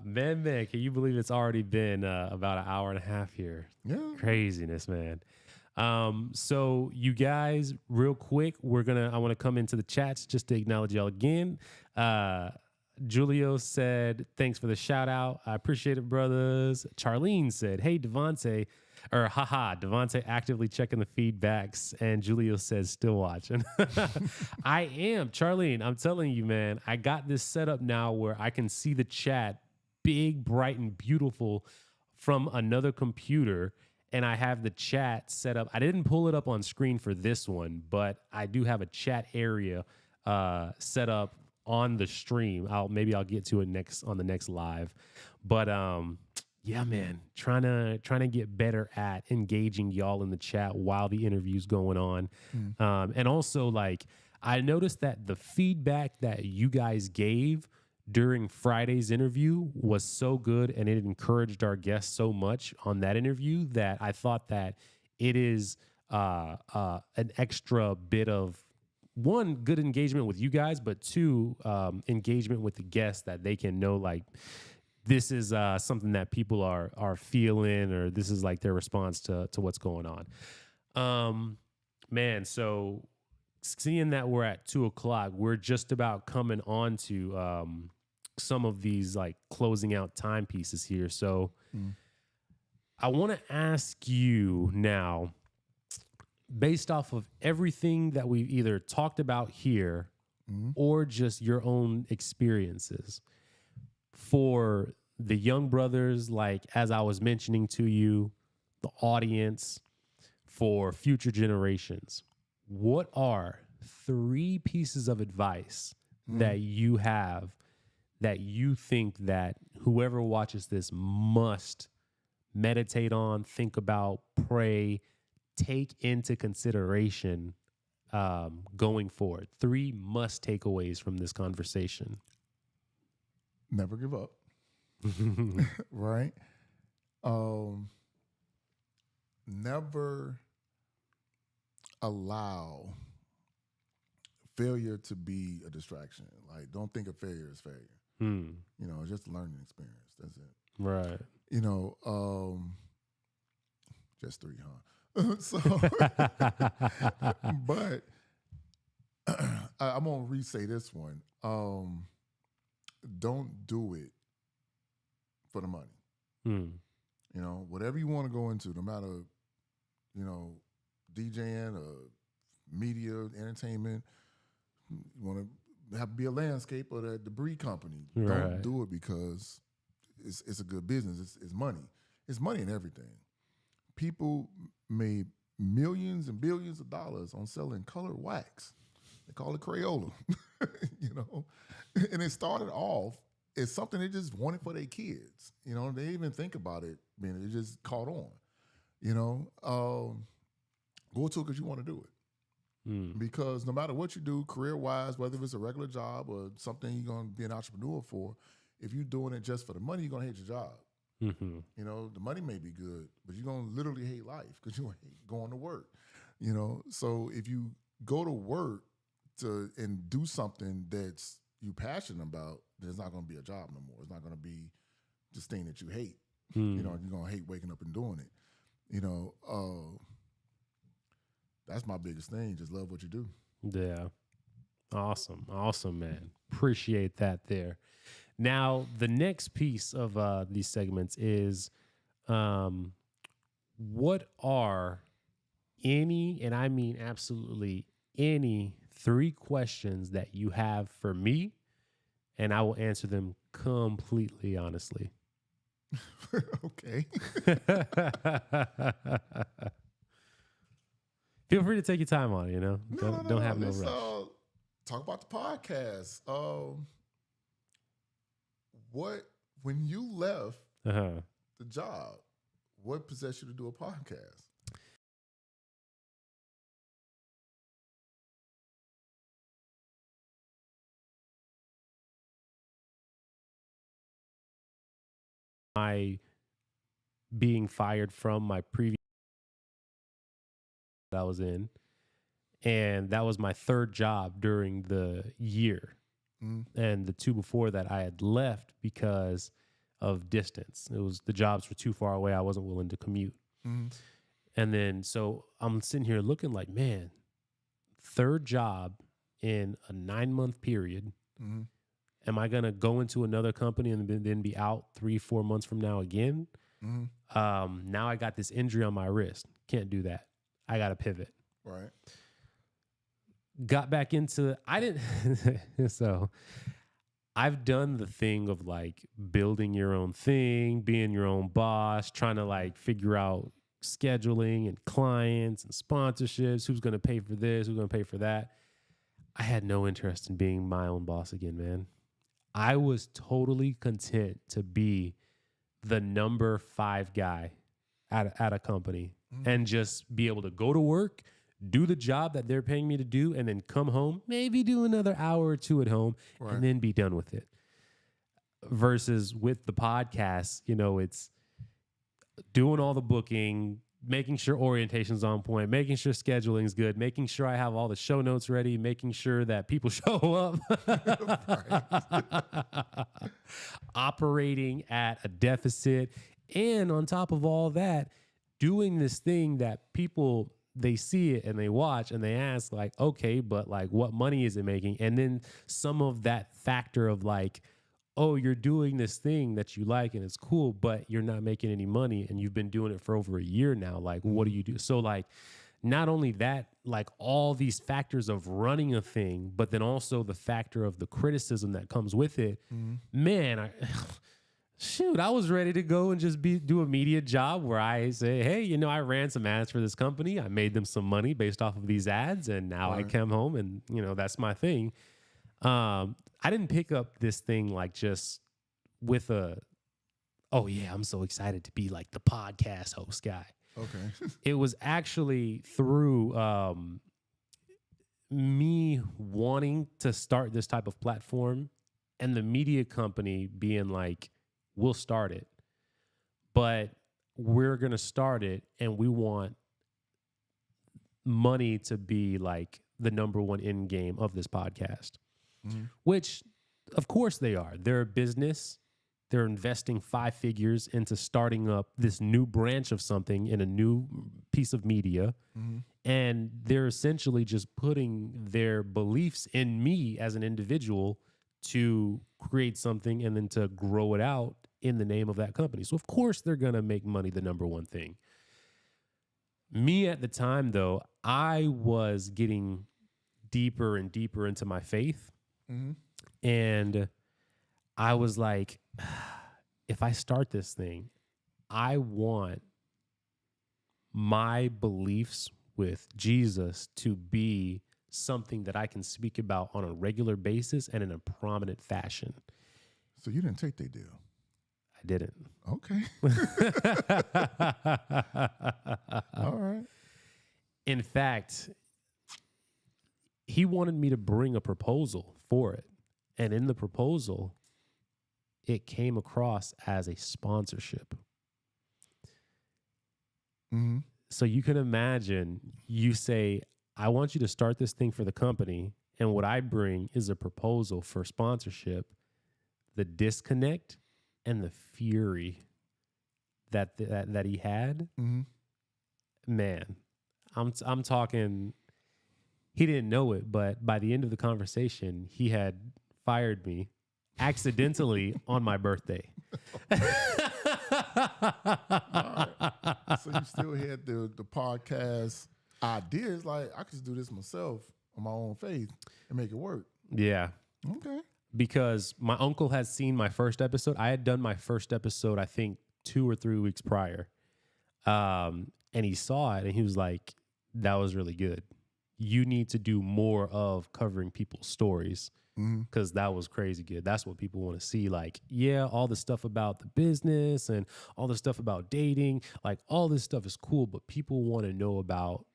Man, can you believe it's already been about an hour and a half here? Yeah. Craziness, man. So you guys, real quick, I want to come into the chats just to acknowledge y'all again. Julio said, thanks for the shout out. I appreciate it, brothers. Charlene said, hey, Devontae, or haha, Devontae actively checking the feedbacks. And Julio says, still watching. I am. Charlene, I'm telling you, man, I got this set up now where I can see the chat big, bright, and beautiful from another computer. And I have the chat set up. I didn't pull it up on screen for this one, but I do have a chat area set up on the stream. Maybe I'll get to it on the next live. But yeah, man, trying to get better at engaging y'all in the chat while the interview's going on. And also, like, I noticed that the feedback that you guys gave during Friday's interview was so good, and it encouraged our guests so much on that interview that I thought that it is an extra bit of, one, good engagement with you guys, but two, engagement with the guests, that they can know, like, this is something that people are feeling, or this is like their response to what's going on. Man, so seeing that we're at 2:00, we're just about coming on to some of these like closing out timepieces here. So I want to ask you now, based off of everything that we've either talked about here or just your own experiences, for the young brothers, like as I was mentioning to you, the audience, for future generations, what are 3 pieces of advice that you have that you think that whoever watches this must meditate on, think about, pray, take into consideration going forward? 3 must takeaways from this conversation. Never give up. Right? Never allow failure to be a distraction. Like, don't think of failure as failure. You know, it's just a learning experience. That's it. Right. You know, just 3, huh? So, but I'm gonna re-say this one. Don't do it for the money. You know, whatever you want to go into, no matter, you know, DJing or media, entertainment, you want to be a landscaper at a debris company. Right. Don't do it because it's a good business. It's money. It's money in everything. People made millions and billions of dollars on selling colored wax. They call it Crayola, you know? And it started off as something they just wanted for their kids. You know, they didn't even think about it. I mean, it just caught on, you know? Go to it because you want to do it. Because no matter what you do, career-wise, whether it's a regular job or something you're going to be an entrepreneur for, if you're doing it just for the money, you're going to hate your job. You know, the money may be good, but you're going to literally hate life because you're going to work. You know, so if you go to work and do something that's you passionate about, then it's not going to be a job no more. It's not going to be this thing that you hate. You know, you're going to hate waking up and doing it. You know, that's my biggest thing. Just love what you do. Yeah. Awesome, man. Appreciate that there. Now, the next piece of these segments is what are any, and I mean absolutely any, 3 questions that you have for me, and I will answer them completely honestly. Okay. Feel free to take your time on it, you know? Don't have no Let's, rush. Talk about the podcast. When you left the job, what possessed you to do a podcast? My being fired from my previous that I was in, and that was my 3rd job during the year. And the 2 before that, I had left because of distance. The jobs were too far away. I wasn't willing to commute. And then, so I'm sitting here looking like, man, 3rd job in a 9-month period. Am I going to go into another company and then be out 3-4 months from now again? Now I got this injury on my wrist. Can't do that. I got to pivot. Right. Got back into, so I've done the thing of like building your own thing, being your own boss, trying to like figure out scheduling and clients and sponsorships, who's going to pay for this, who's going to pay for that. I had no interest in being my own boss again, man. I was totally content to be the number 5 guy at a company and just be able to go to work, do the job that they're paying me to do, and then come home, maybe do another hour or 2 at home, and then be done with it. Versus with the podcast, you know, it's doing all the booking, making sure orientation's on point, making sure scheduling's good, making sure I have all the show notes ready, making sure that people show up, operating at a deficit. And on top of all that, doing this thing that people, they see it and they watch and they ask like, okay, but like what money is it making? And then some of that factor of like, oh, you're doing this thing that you like and it's cool, but you're not making any money and you've been doing it for over a year now. Like, what do you do? So like, not only that, like all these factors of running a thing, but then also the factor of the criticism that comes with it. Man, I was ready to go and just do a media job where I say, hey, you know, I ran some ads for this company. I made them some money based off of these ads. And now I come home and, you know, that's my thing. I didn't pick up this thing like just with oh yeah, I'm so excited to be like the podcast host guy. Okay. It was actually through me wanting to start this type of platform and the media company being like, we'll start it, but we're going to start it and we want money to be like the number one end game of this podcast. Which, of course, they are. They're a business. They're investing 5 figures into starting up this new branch of something in a new piece of media. And they're essentially just putting their beliefs in me as an individual to create something and then to grow it out in the name of that company. So, of course, they're going to make money the number one thing. Me at the time, though, I was getting deeper and deeper into my faith. And I was like, if I start this thing, I want my beliefs with Jesus to be something that I can speak about on a regular basis and in a prominent fashion. So you didn't take their deal? I didn't. Okay. All right. In fact, he wanted me to bring a proposal for it. And in the proposal, it came across as a sponsorship. So you can imagine, you say, I want you to start this thing for the company. And what I bring is a proposal for sponsorship. The disconnect and the fury that he had, man, I'm talking. He didn't know it, but by the end of the conversation, he had fired me accidentally on my birthday. So you still had the podcast ideas, like I could just do this myself on my own faith and make it work. Yeah. Okay. Because my uncle has seen my first episode. I had done my first episode, I think, 2 or 3 weeks prior. And he saw it and he was like, that was really good. You need to do more of covering people's stories because that was crazy good. That's what people want to see. Like, yeah, all the stuff about the business and all the stuff about dating, like all this stuff is cool, but people want to know about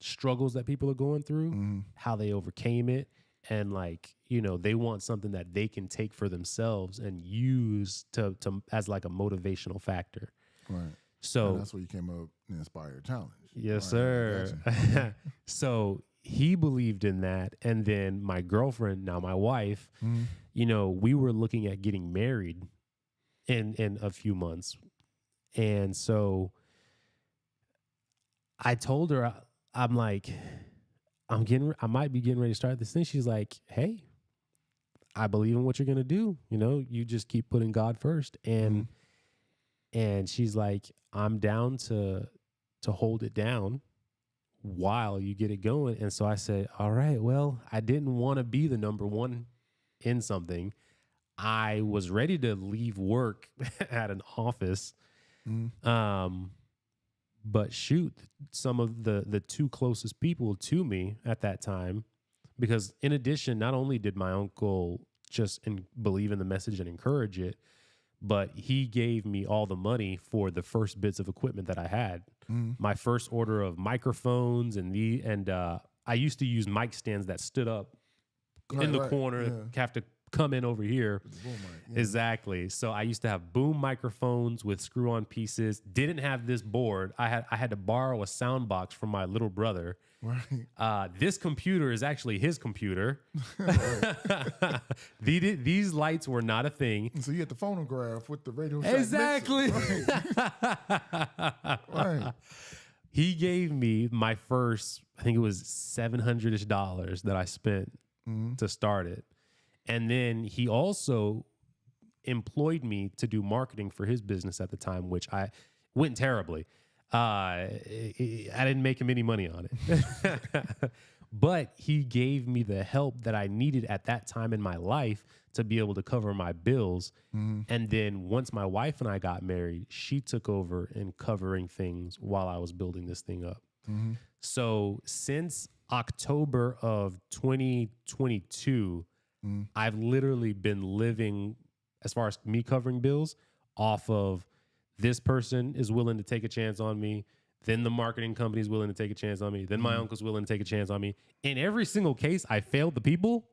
struggles that people are going through, how they overcame it. And like, you know, they want something that they can take for themselves and use to as like a motivational factor. Right. So and that's where you came up and inspired challenge. Yes, right, sir. gotcha. So he believed in that. And then my girlfriend, now my wife, Mm. you know, we were looking at getting married in a few months. And so I told her, I'm like, I might be getting ready to start this thing. She's like, hey, I believe in what you're going to do. You know, you just keep putting God first. And she's like, I'm down to hold it down while you get it going. And so I said, all right, well, I didn't want to be the number one in something. I was ready to leave work at an office. Mm. But shoot, some of the two closest people to me at that time, because in addition, not only did my uncle just believe in the message and encourage it, but he gave me all the money for the first bits of equipment that I had. Mm. My first order of microphones and I used to use mic stands that stood up in the corner, Yeah. have to come in over here. With the boom mic, yeah. Exactly. So I used to have boom microphones with screw-on pieces. Didn't have this board. I had to borrow a sound box from my little brother. Right. This computer is actually his computer. These lights were not a thing. So you had the phonograph with the Radio Shack Exactly. mixer. Right. He gave me my first, I think it was $700-ish that I spent to start it. And then he also employed me to do marketing for his business at the time, which I went terribly. I didn't make him any money on it. But he gave me the help that I needed at that time in my life to be able to cover my bills. And then once my wife and I got married, she took over in covering things while I was building this thing up. So since October of 2022, I've literally been living, as far as me covering bills, off of this person is willing to take a chance on me. Then the marketing company is willing to take a chance on me. Then my uncle's willing to take a chance on me. In every single case, I failed the people.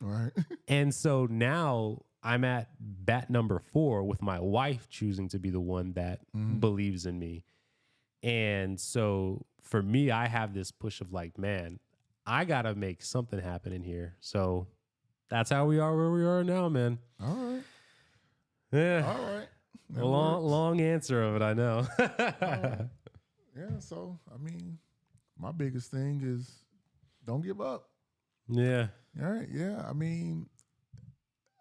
Right. And so now I'm at bat number 4 with my wife choosing to be the one that believes in me. And so for me, I have this push of like, man, I got to make something happen in here. So that's how we are where we are now, man. All right. Yeah. All right. A long answer of it, I know. Yeah, so I mean, my biggest thing is don't give up. Yeah. All right. Yeah. I mean,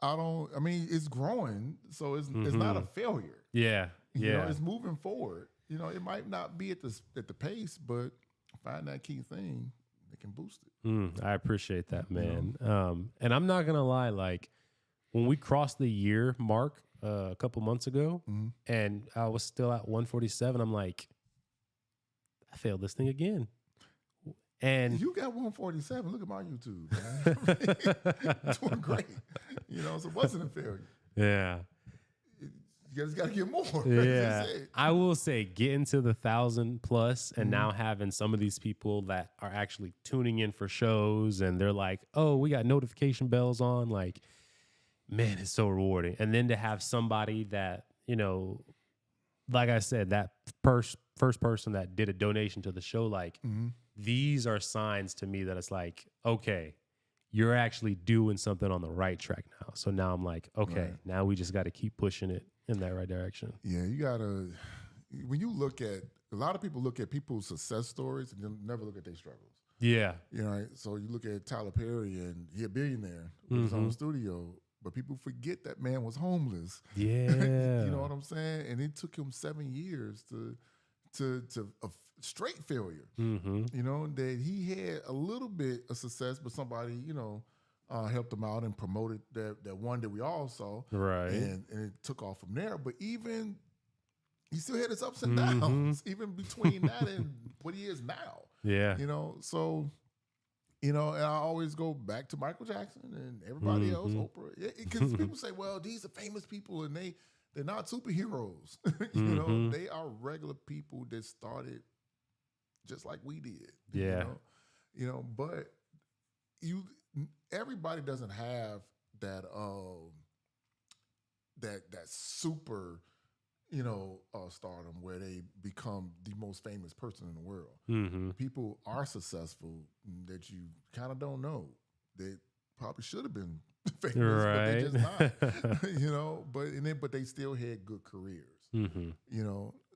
it's growing, so it's not a failure. Yeah. You know, Yeah. it's moving forward. You know, it might not be at the pace, but find that key thing that can boost it. I appreciate that, man. And I'm not gonna lie, like when we crossed the year mark a couple months ago, and I was still at 147, I'm like, I failed this thing again. And You got 147. Look at my YouTube, man. Doing great. You know, so it wasn't a failure. yeah, You just got to get more. yeah. That's it. I will say, getting to the 1,000 plus, and now having some of these people that are actually tuning in for shows, and they're like, "Oh, we got notification bells on." Like, man, it's so rewarding. And then to have somebody that, you know, like I said, that first person that did a donation to the show, like these are signs to me that it's like, okay, you're actually doing something on the right track now. So now I'm like, okay, now we just got to keep pushing it in that right direction. Yeah, you got to, when you look at, a lot of people look at people's success stories and then never look at their struggles. Yeah. You know, right? So you look at Tyler Perry and he a billionaire with his own studio, but people forget that man was homeless. Yeah. You know what I'm saying? And it took him 7 years to a straight failure. You know, that he had a little bit of success, but somebody, you know, helped him out and promoted that one that we all saw. Right. And it took off from there. But even, he still had his ups and downs, even between that and what he is now. Yeah. You know, so, you know, and I always go back to Michael Jackson and everybody else, Oprah. Because people say, well, these are famous people and they're not superheroes. You know, they are regular people that started just like we did. Yeah. You know, but everybody doesn't have that that super stardom where they become the most famous person in the world. Mm-hmm. People are successful that you kind of don't know. They probably should have been famous, but they just not. But they still had good careers. Mm-hmm.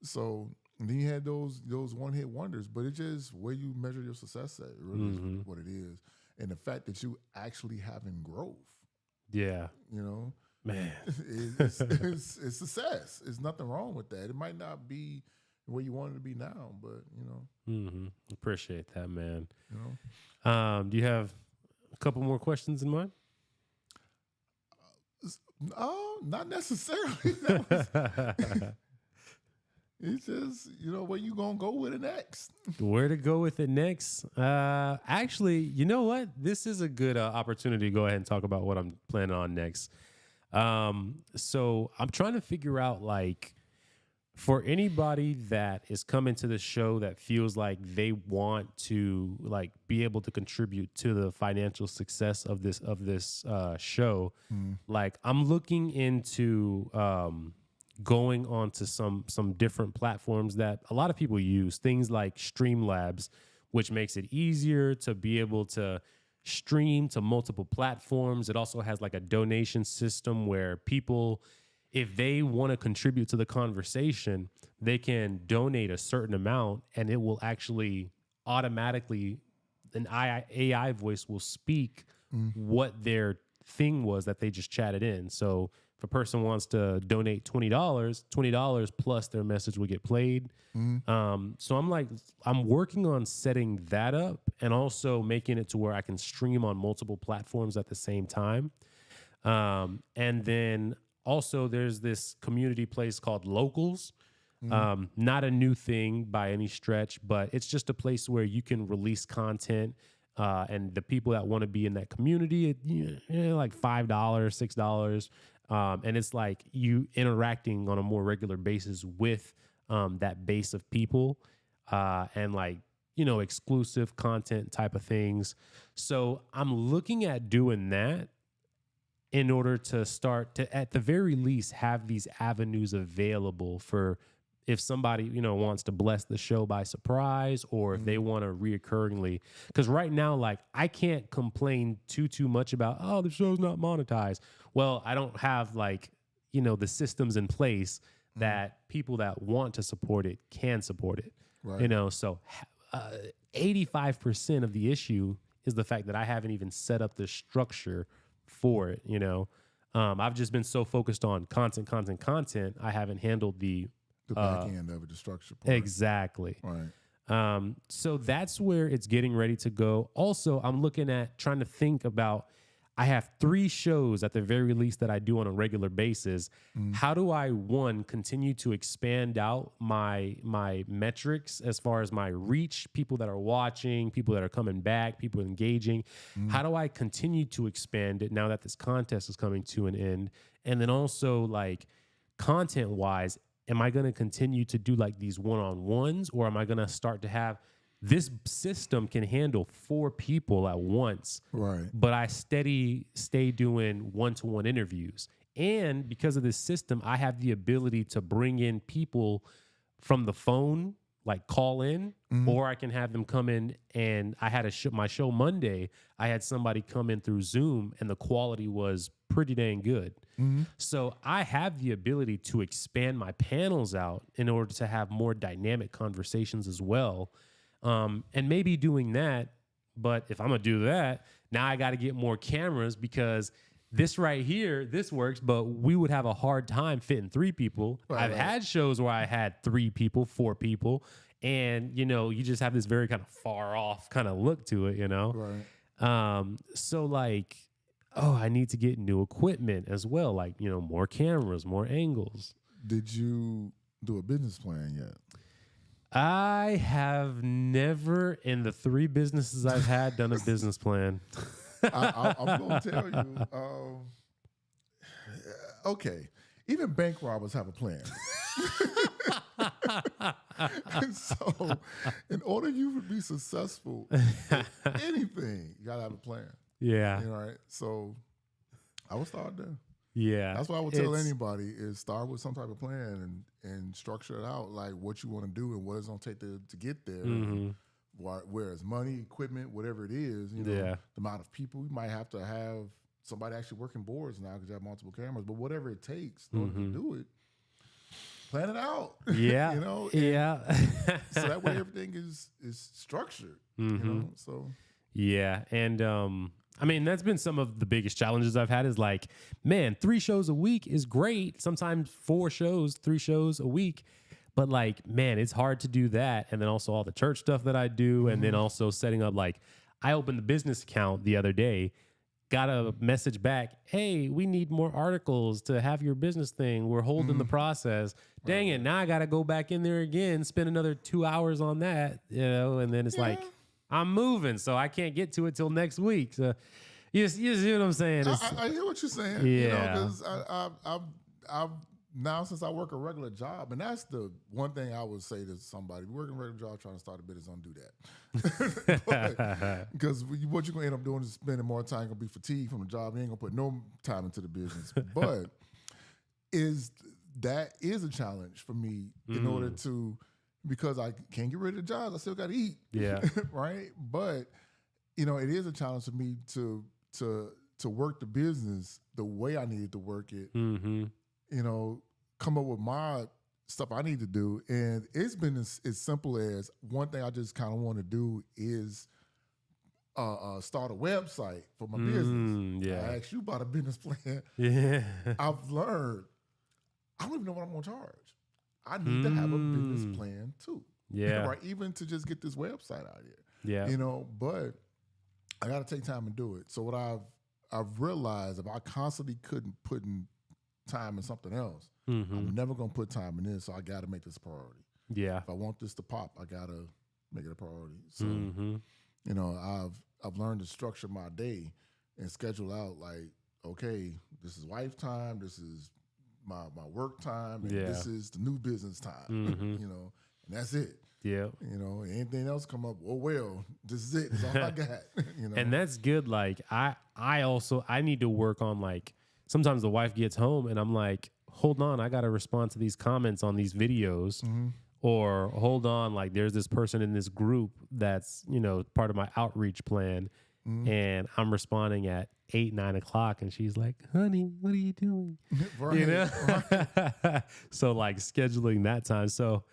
So and then you had those one hit wonders, but it's just where you measure your success at. It really is what it is, and the fact that you actually having growth. Yeah, Man, it's success. There's nothing wrong with that. It might not be where you want it to be now, but appreciate that, man. Do you have a couple more questions in mind? Not necessarily. It's just where you gonna go with it next. Where to go with it next? Actually, you know what? This is a good opportunity to go ahead and talk about what I'm planning on next. So I'm trying to figure out, like, for anybody that is coming to the show that feels like they want to, like, be able to contribute to the financial success of this show, like, I'm looking into going on to some different platforms that a lot of people use, things like Streamlabs, which makes it easier to be able to stream to multiple platforms. It also has like a donation system where people, if they want to contribute to the conversation, they can donate a certain amount and it will actually automatically, an AI voice will speak what their thing was that they just chatted in. So if a person wants to donate $20 plus their message will get played. So I'm working on setting that up and also making it to where I can stream on multiple platforms at the same time. And then also there's this community place called Locals. Not a new thing by any stretch, but it's just a place where you can release content. And the people that want to be in that community, like $5, $6. And it's like you interacting on a more regular basis with that base of people and like, exclusive content type of things. So I'm looking at doing that in order to start to, at the very least, have these avenues available for if somebody, wants to bless the show by surprise, or if they want to reoccurringly. Because right now, like, I can't complain too much about, the show's not monetized. Well, I don't have, like, the systems in place that people that want to support it can support it. Right. So 85% of the issue is the fact that I haven't even set up the structure for it. I've just been so focused on content. I haven't handled the back end of it, the structure part. Exactly. Right. So that's where it's getting ready to go. Also, I'm looking at trying to think about, I have 3 shows at the very least that I do on a regular basis. How do I, one, continue to expand out my metrics as far as my reach, people that are watching, people that are coming back, people engaging? How do I continue to expand it now that this contest is coming to an end? And then also, like, content-wise, am I going to continue to do like these one-on-ones, or am I going to start to have this system can handle 4 people at once, right? But I stay doing one-to-one interviews. And because of this system, I have the ability to bring in people from the phone, like call in, or I can have them come in. And I had my show Monday. I had somebody come in through Zoom and the quality was pretty dang good. So I have the ability to expand my panels out in order to have more dynamic conversations as well. And maybe doing that, but if I'm going to do that, now I got to get more cameras, because this right here, this works, but we would have a hard time fitting 3 people. I've had shows where I had 3 people, 4 people, and, you just have this very kind of far off kind of look to it, Right. So like, I need to get new equipment as well, like, more cameras, more angles. Did you do a business plan yet? I have never, in the 3 businesses I've had, done a business plan. I'm going to tell you. Okay, even bank robbers have a plan. And so, in order you to be successful in anything, you gotta have a plan. Yeah. Right. So, I will start there. Yeah. That's what I would tell It's- anybody is start with some type of plan and structure it out, like what you want to do and what it's going to take to get there. And where it's money, equipment, whatever it is, you know, Yeah. the amount of people. You might have to have somebody actually working boards now because you have multiple cameras, but whatever it takes in order to do it, plan it out. Yeah. You know? Yeah. So that way everything is structured, you know? So Yeah. And I mean, that's been some of the biggest challenges I've had is like, man, 3 shows a week is great. Sometimes 4 shows, 3 shows a week. But like, man, it's hard to do that. And then also all the church stuff that I do. And then also setting up, like, I opened the business account the other day, got a message back, hey, we need more articles to have your business thing. We're holding the process. Dang it. Now I got to go back in there again, spend another 2 hours on that, you know, and then it's like, I'm moving, so I can't get to it till next week. So you see what I'm saying? I hear what you're saying. Yeah. You know, because I've now since I work a regular job, and that's the one thing I would say to somebody working a regular job trying to start a business, don't do that. Because what you're gonna end up doing is spending more time, gonna be fatigued from the job. You ain't gonna put no time into the business. But that is a challenge for me in order to, because I can't get rid of the jobs. I still got to eat. Yeah. Right. But you know, it is a challenge for me to work the business the way I needed to work it. You know, come up with my stuff I need to do. And it's been as simple as one thing I just kind of want to do is start a website for my business. Yeah. I asked you about a business plan. Yeah. I've learned I don't even know what I'm going to charge. I need to have a business plan too. Yeah. Right. Even to just get this website out here. Yeah. You know, but I got to take time and do it. So what I've realized, if I constantly couldn't put in time in something else, I'm never gonna put time in this. So I got to make this a priority. Yeah. If I want this to pop, I gotta make it a priority. So you know, I've learned to structure my day and schedule out like, okay, this is wife time, this is my work time, and this is the new business time. You know, and that's it. Yeah. You know, anything else come up, oh well, this is it. That's all I got. You know, And that's good. Like I need to work on, like, sometimes the wife gets home and I'm like, hold on, I got to respond to these comments on these videos. Or hold on, like there's this person in this group that's, you know, part of my outreach plan. And I'm responding at 8, 9 o'clock. And she's like, honey, what are you doing? right, You know? right. So like scheduling that time. So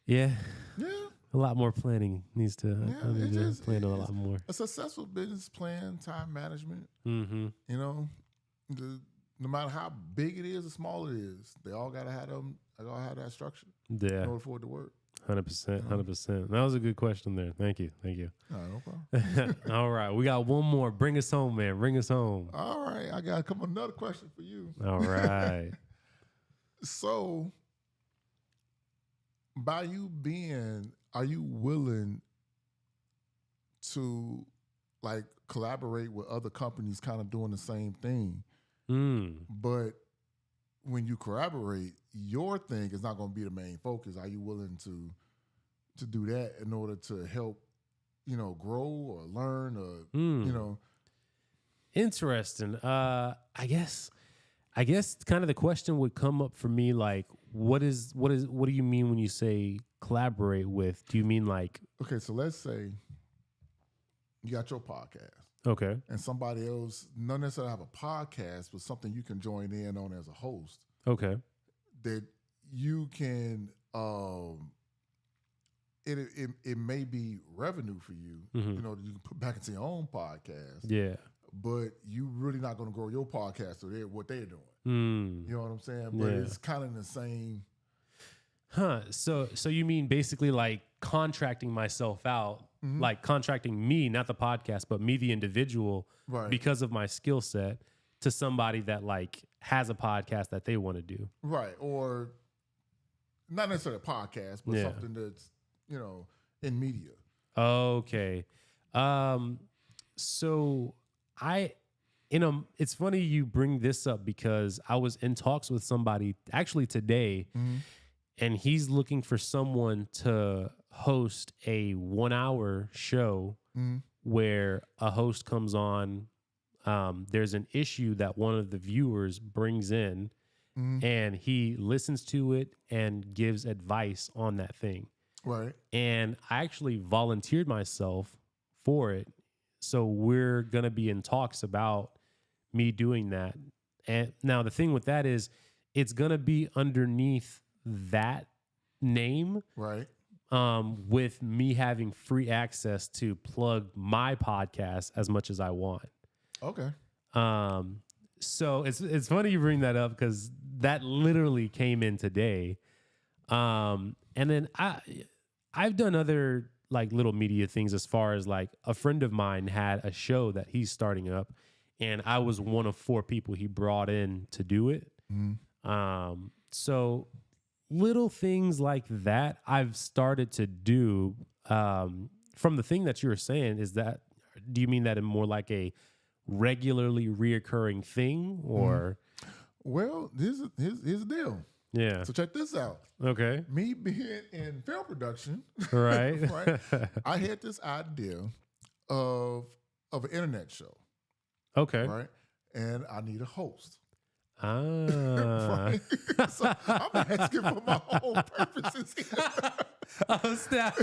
yeah. Yeah. A lot more planning needs to, I need to just- plan a lot more. A successful business plan, time management. Mm-hmm. You know, no matter how big it is or small it is, they all gotta have them. They all have that structure Yeah. in order for it to work. 100%. 100%. That was a good question there. Thank you. Thank you. No problem. All right. We got one more. Bring us home, man. Bring us home. All right, I got another question for you. All right. So, by you being, are you willing to like collaborate with other companies kind of doing the same thing? But when you collaborate, your thing is not going to be the main focus. Are you willing to do that in order to help, you know, grow or learn or, you know? Interesting. I guess kind of the question would come up for me like, what do you mean when you say collaborate with? Do you mean like, Okay, so let's say you got your podcast. okay, And somebody else, not necessarily have a podcast, but something you can join in on as a host okay, that you can, it may be revenue for you, you know, that you can put back into your own podcast, yeah, but you really not going to grow your podcast or what they're doing. You know what I'm saying? But Yeah. it's kind of the same. huh? So you mean basically like contracting myself out, like contracting me, not the podcast, but me, the individual, Right. because of my skill set, to somebody that like has a podcast that they want to do. Right. Or not necessarily a podcast, but Yeah. something that's, you know, in media. Okay. So it's funny you bring this up because I was in talks with somebody actually today, and he's looking for someone to host a 1-hour show where a host comes on there's an issue that one of the viewers brings in, and he listens to it and gives advice on that thing. Right. And I actually volunteered myself for it. So we're going to be in talks about me doing that. And now the thing with that is it's going to be underneath that name. Right. With me having free access to plug my podcast as much as I want. Okay. So it's funny you bring that up because that literally came in today. And then I've done other like little media things as far as like a friend of mine had a show that he's starting up, and I was one of 4 people he brought in to do it. So little things like that I've started to do. From the thing that you were saying, do you mean that in more like a regularly reoccurring thing, or? Well, here's the deal. Yeah. So check this out. Okay. Me being in film production, Right. right? I had this idea of an internet show, Okay. right? And I need a host. Ah. Right? So I'm asking for my own purposes here. Oh, snap.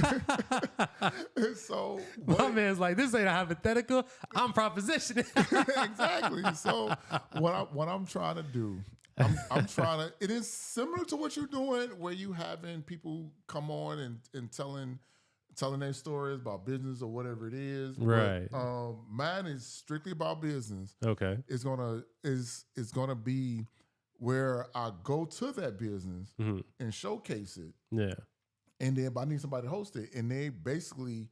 So My man's like, this ain't a hypothetical. I'm propositioning. exactly. So what I'm trying to do, I'm trying to. It is similar to what you're doing, where you having people come on and telling their stories about business or whatever it is. Right. But, mine is strictly about business. Okay. It's gonna be where I go to that business and showcase it. Yeah. And then I need somebody to host it, and they basically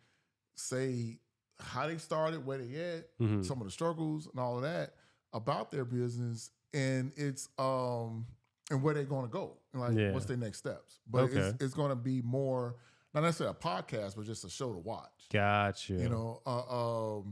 say how they started, where they at, some of the struggles and all of that about their business, and it's and where they're going to go, and like what's their next steps. But it's going to be more not necessarily a podcast, but just a show to watch. Gotcha. You know,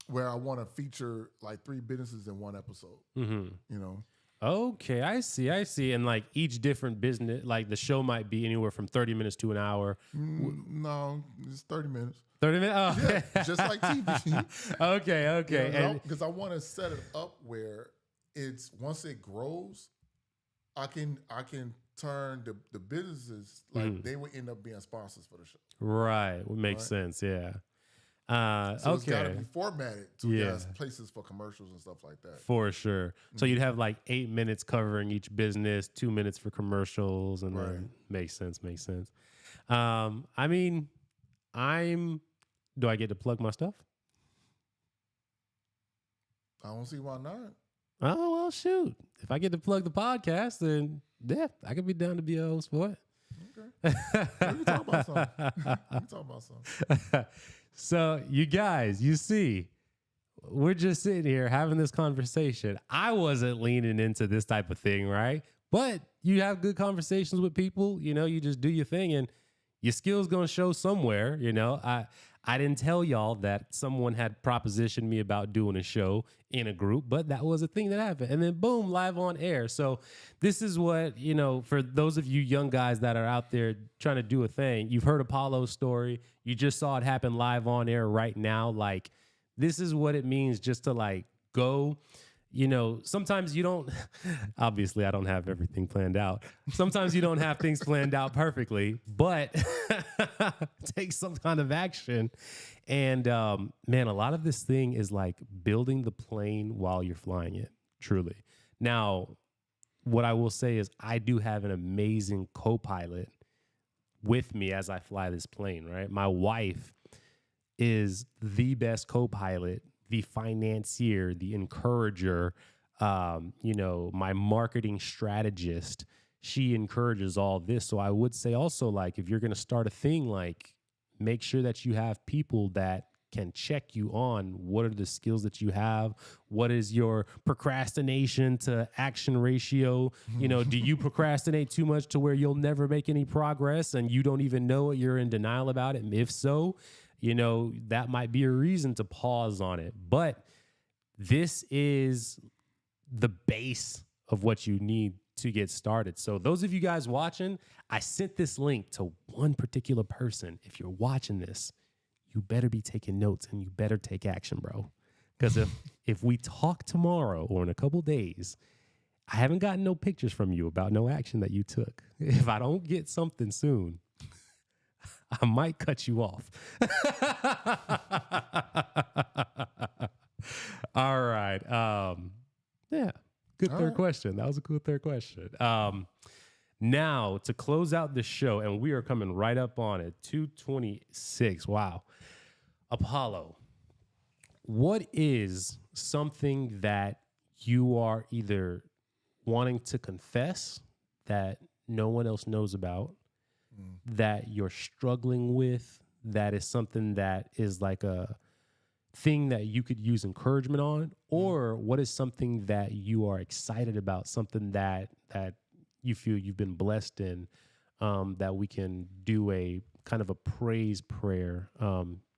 where I want to feature like 3 businesses in one episode. You know. Okay, I see. And like each different business, like the show might be anywhere from 30 minutes to an hour. No, it's 30 minutes. 30 minutes? Oh. Yeah, just like TV. Okay. You know, because I want to set it up where it's once it grows, I can turn the businesses like they would end up being sponsors for the show. Right, would make sense. Yeah. So it's got to be formatted to places for commercials and stuff like that. For sure. So you'd have like 8 minutes covering each business, 2 minutes for commercials, and then makes sense. I mean, do I get to plug my stuff? I don't see why not. Oh, well, shoot. If I get to plug the podcast, then yeah, I could be down to be a host for it. Okay. We can talk about something. So you guys, you see, we're just sitting here having this conversation. I wasn't leaning into this type of thing, right? But you have good conversations with people, you know, you just do your thing and your skills going to show somewhere, you know. I didn't tell y'all that someone had propositioned me about doing a show in a group, but that was a thing that happened. And then boom, live on air. So this is what, you know, for those of you young guys that are out there trying to do a thing, you've heard Apollo's story. You just saw it happen live on air right now. Like, this is what it means just to like go. You know, sometimes you don't, obviously I don't have everything planned out. Sometimes you don't have things planned out perfectly, but take some kind of action. And man, a lot of this thing is like building the plane while you're flying it, truly. Now, what I will say is I do have an amazing co-pilot with me as I fly this plane, right? My wife is the best co-pilot, the financier, the encourager, you know, my marketing strategist. She encourages all this. So I would say also, like, if you're going to start a thing, like, make sure that you have people that can check you on what are the skills that you have. What is your procrastination to action ratio? You know, do you procrastinate too much to where you'll never make any progress and you don't even know it? You're in denial about it. And if so, you know, that might be a reason to pause on it. But this is the base of what you need to get started. So those of you guys watching, I sent this link to one particular person. If you're watching this, you better be taking notes and you better take action, bro. Because if we talk tomorrow or in a couple days, I haven't gotten no pictures from you about no action that you took. If I don't get something soon, I might cut you off. All right. Yeah. Good All third right. question. That was a good third question. Now to close out the show, and we are coming right up on it. 2:26. Wow. Apollo, what is something that you are either wanting to confess that no one else knows about, that you're struggling with, that is something that is like a thing that you could use encouragement on, or what is something that you are excited about, something that you feel you've been blessed in, that we can do a kind of a praise prayer.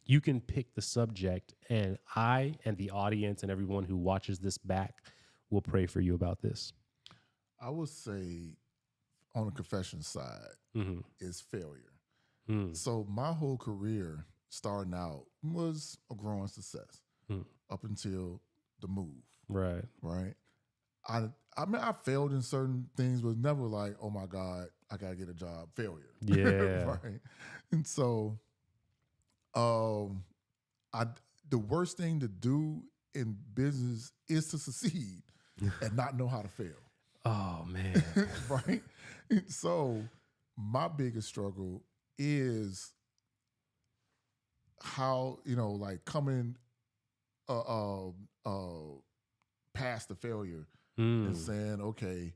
You can pick the subject, and I and the audience and everyone who watches this back will pray for you about this. I would say on the confession side Mm-hmm. is failure. Mm. So my whole career starting out was a growing success Mm. up until the move, Right. right? I mean, I failed in certain things, but never like, oh my God, I gotta get a job. Failure. Yeah. Right. And so I the worst thing to do in business is to succeed and not know how to fail. Oh man. Right. And so my biggest struggle is how, like coming past the failure and Mm. saying, okay,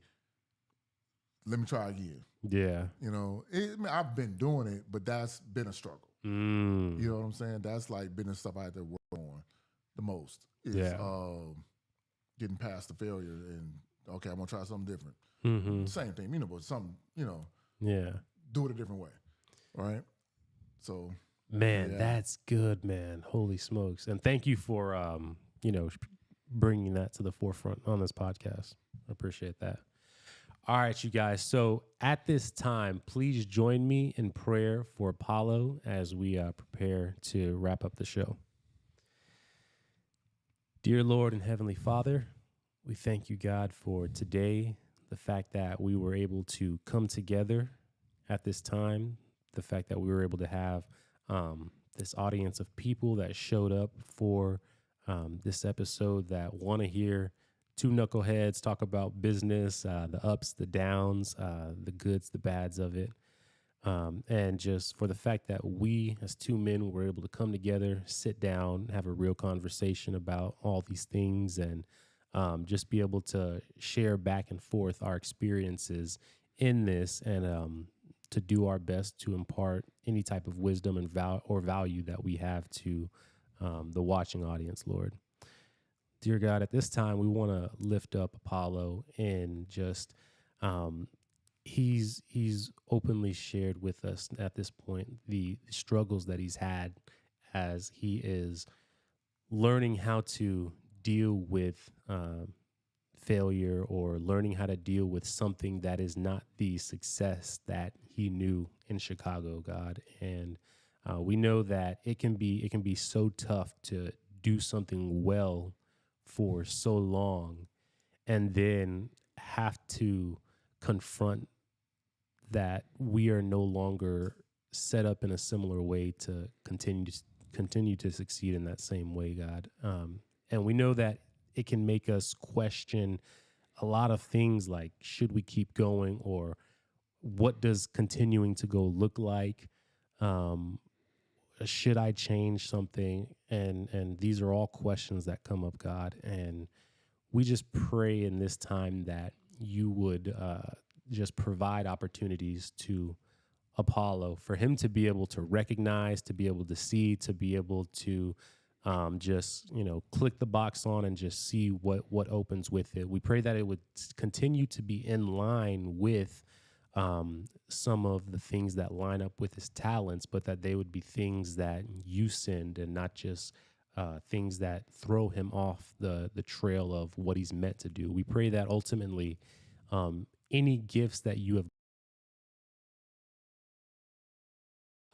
let me try again. Yeah. I mean, I've been doing it, but that's been a struggle. Mm. You know what I'm saying? That's like been the stuff I had to work on the most is Yeah. getting past the failure and okay, I'm gonna try something different. Mm-hmm. Same thing, but something, Yeah. do it a different way, right? So, Man, yeah. that's good, man. Holy smokes. And thank you for, bringing that to the forefront on this podcast. I appreciate that. All right, you guys. So at this time, please join me in prayer for Apollo as we prepare to wrap up the show. Dear Lord and Heavenly Father, we thank you, God, for today, the fact that we were able to come together at this time, the fact that we were able to have this audience of people that showed up for this episode that want to hear two knuckleheads talk about business, the ups, the downs, the goods, the bads of it. And just for the fact that we as two men were able to come together, sit down, have a real conversation about all these things, and just be able to share back and forth our experiences in this, and to do our best to impart any type of wisdom and value that we have to the watching audience, Lord. Dear God, at this time, we want to lift up Apollo and just he's openly shared with us at this point the struggles that he's had as he is learning how to deal with failure, or learning how to deal with something that is not the success that he knew in Chicago, God. And we know that it can be so tough to do something well for so long and then have to confront that we are no longer set up in a similar way to continue to succeed in that same way, God. And we know that it can make us question a lot of things, like should we keep going, or what does continuing to go look like? Should I change something? And these are all questions that come up, God. And we just pray in this time that you would just provide opportunities to Apollo for him to be able to recognize, to be able to see, to be able to just, click the box on and just see what opens with it. We pray that it would continue to be in line with some of the things that line up with his talents, but that they would be things that you send and not just things that throw him off the trail of what he's meant to do. We pray that ultimately any gifts that you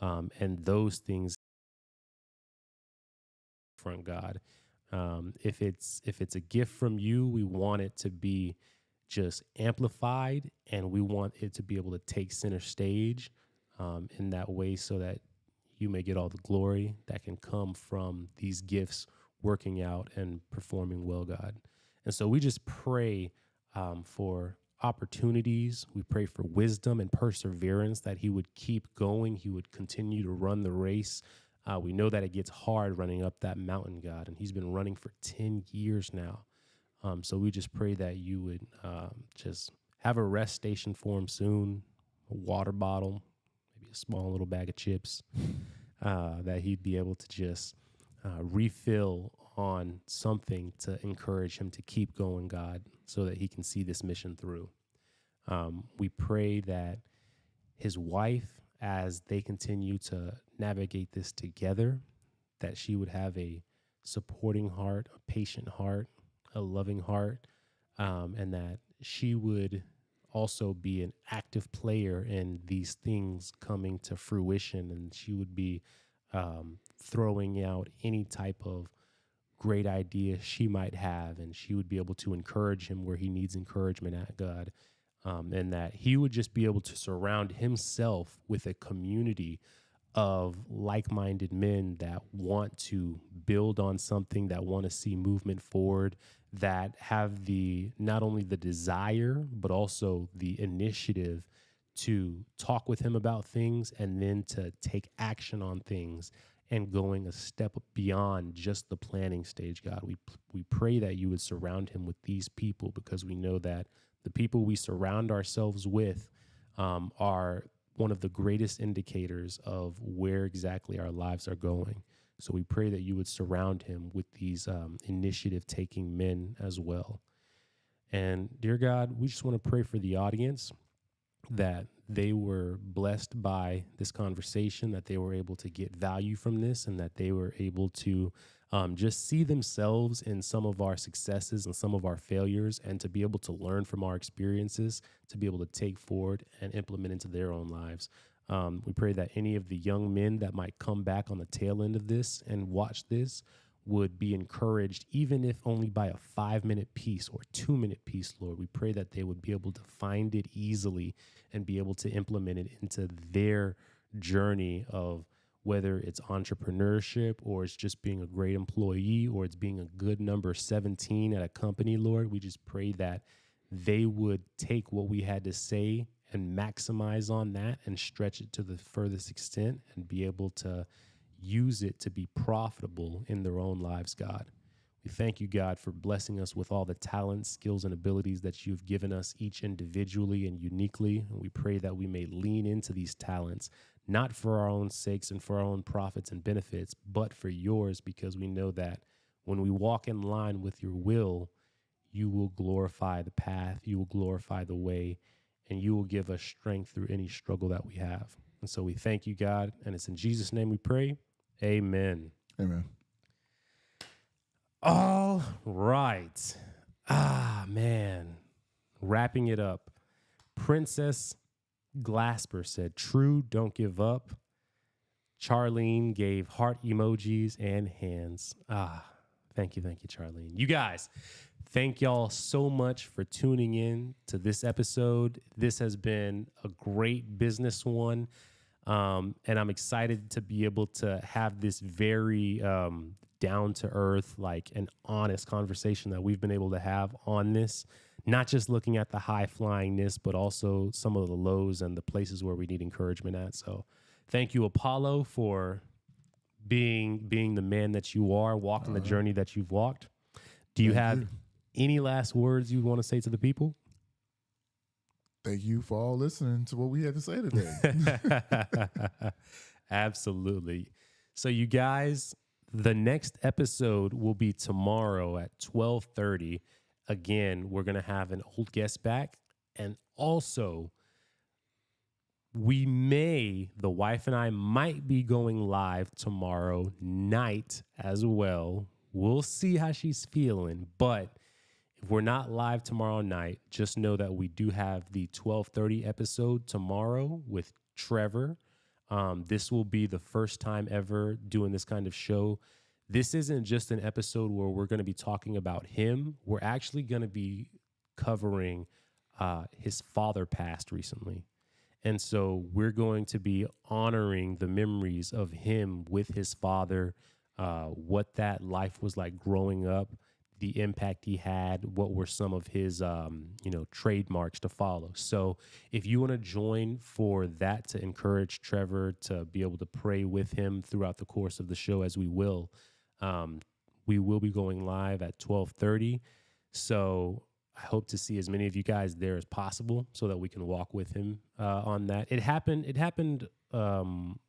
have and those things front, God, If it's a gift from you, we want it to be just amplified, and we want it to be able to take center stage in that way, so that you may get all the glory that can come from these gifts working out and performing well, God. And so we just pray for opportunities. We pray for wisdom and perseverance, that he would keep going. He would continue to run the race. We know that it gets hard running up that mountain, God, and he's been running for 10 years now. So we just pray that you would just have a rest station for him soon, a water bottle, maybe a small little bag of chips, that he'd be able to just refill on something to encourage him to keep going, God, so that he can see this mission through. We pray that his wife, as they continue to navigate this together, that she would have a supporting heart, a patient heart, a loving heart, and that she would also be an active player in these things coming to fruition, and she would be throwing out any type of great idea she might have, and she would be able to encourage him where he needs encouragement at, God, and that he would just be able to surround himself with a community of like-minded men that want to build on something, that want to see movement forward, that have the not only the desire but also the initiative to talk with him about things, and then to take action on things and going a step beyond just the planning stage. God, we pray that you would surround him with these people, because we know that the people we surround ourselves with are one of the greatest indicators of where exactly our lives are going. So we pray that you would surround him with these initiative-taking men as well. And dear God, we just want to pray for the audience, that they were blessed by this conversation, that they were able to get value from this, and that they were able to just see themselves in some of our successes and some of our failures, and to be able to learn from our experiences, to be able to take forward and implement into their own lives. We pray that any of the young men that might come back on the tail end of this and watch this would be encouraged, even if only by a 5-minute piece or 2-minute piece, Lord. We pray that they would be able to find it easily and be able to implement it into their journey of whether it's entrepreneurship, or it's just being a great employee, or it's being a good number 17 at a company, Lord. We just pray that they would take what we had to say and maximize on that and stretch it to the furthest extent, and be able to use it to be profitable in their own lives, God. We thank you, God, for blessing us with all the talents, skills, and abilities that you've given us each individually and uniquely. And we pray that we may lean into these talents, not for our own sakes and for our own profits and benefits, but for yours, because we know that when we walk in line with your will, you will glorify the path, you will glorify the way, and you will give us strength through any struggle that we have. And so we thank you, God, and it's in Jesus' name we pray. Amen. Amen. All right. Man. Wrapping it up. Princess Glasper said, "True, don't give up." Charlene gave heart emojis and hands. Thank you, Charlene. You guys, thank y'all so much for tuning in to this episode. This has been a great business one. And I'm excited to be able to have this very down to earth, like an honest conversation that we've been able to have on this, not just looking at the high flyingness, but also some of the lows and the places where we need encouragement at. So thank you, Apollo, for being the man that you are, walking the journey that you've walked. Do you have any last words you want to say to the people? Thank you for all listening to what we had to say today. Absolutely. So you guys, the next episode will be tomorrow at 12:30. Again, we're going to have an old guest back. And also, the wife and I might be going live tomorrow night as well. We'll see how she's feeling. But if we're not live tomorrow night, just know that we do have the 12:30 episode tomorrow with Trevor. This will be the first time ever doing this kind of show. this isn't just an episode where we're going to be talking about him. We're actually going to be covering his father passed recently. And so we're going to be honoring the memories of him with his father, what that life was like growing up, the impact he had, what were some of his, trademarks to follow. So if you want to join for that, to encourage Trevor to be able to pray with him throughout the course of the show, as we will be going live at 12:30. So I hope to see as many of you guys there as possible so that we can walk with him on that. It happened. I'm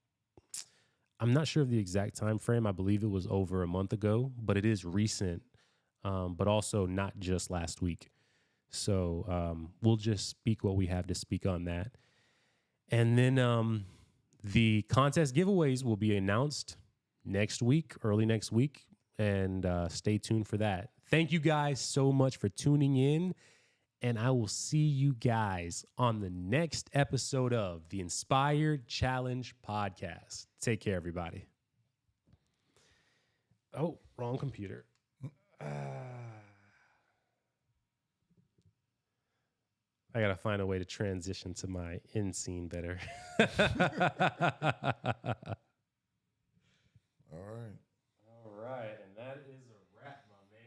not sure of the exact time frame. I believe it was over a month ago, but it is recent, but also not just last week. So we'll just speak what we have to speak on that. And then the contest giveaways will be announced next week, early next week, and stay tuned for that. Thank you guys so much for tuning in, and I will see you guys on the next episode of the Inspired Challenge Podcast. Take care, everybody. Oh, wrong computer. I got to find a way to transition to my end scene better. All right. All right.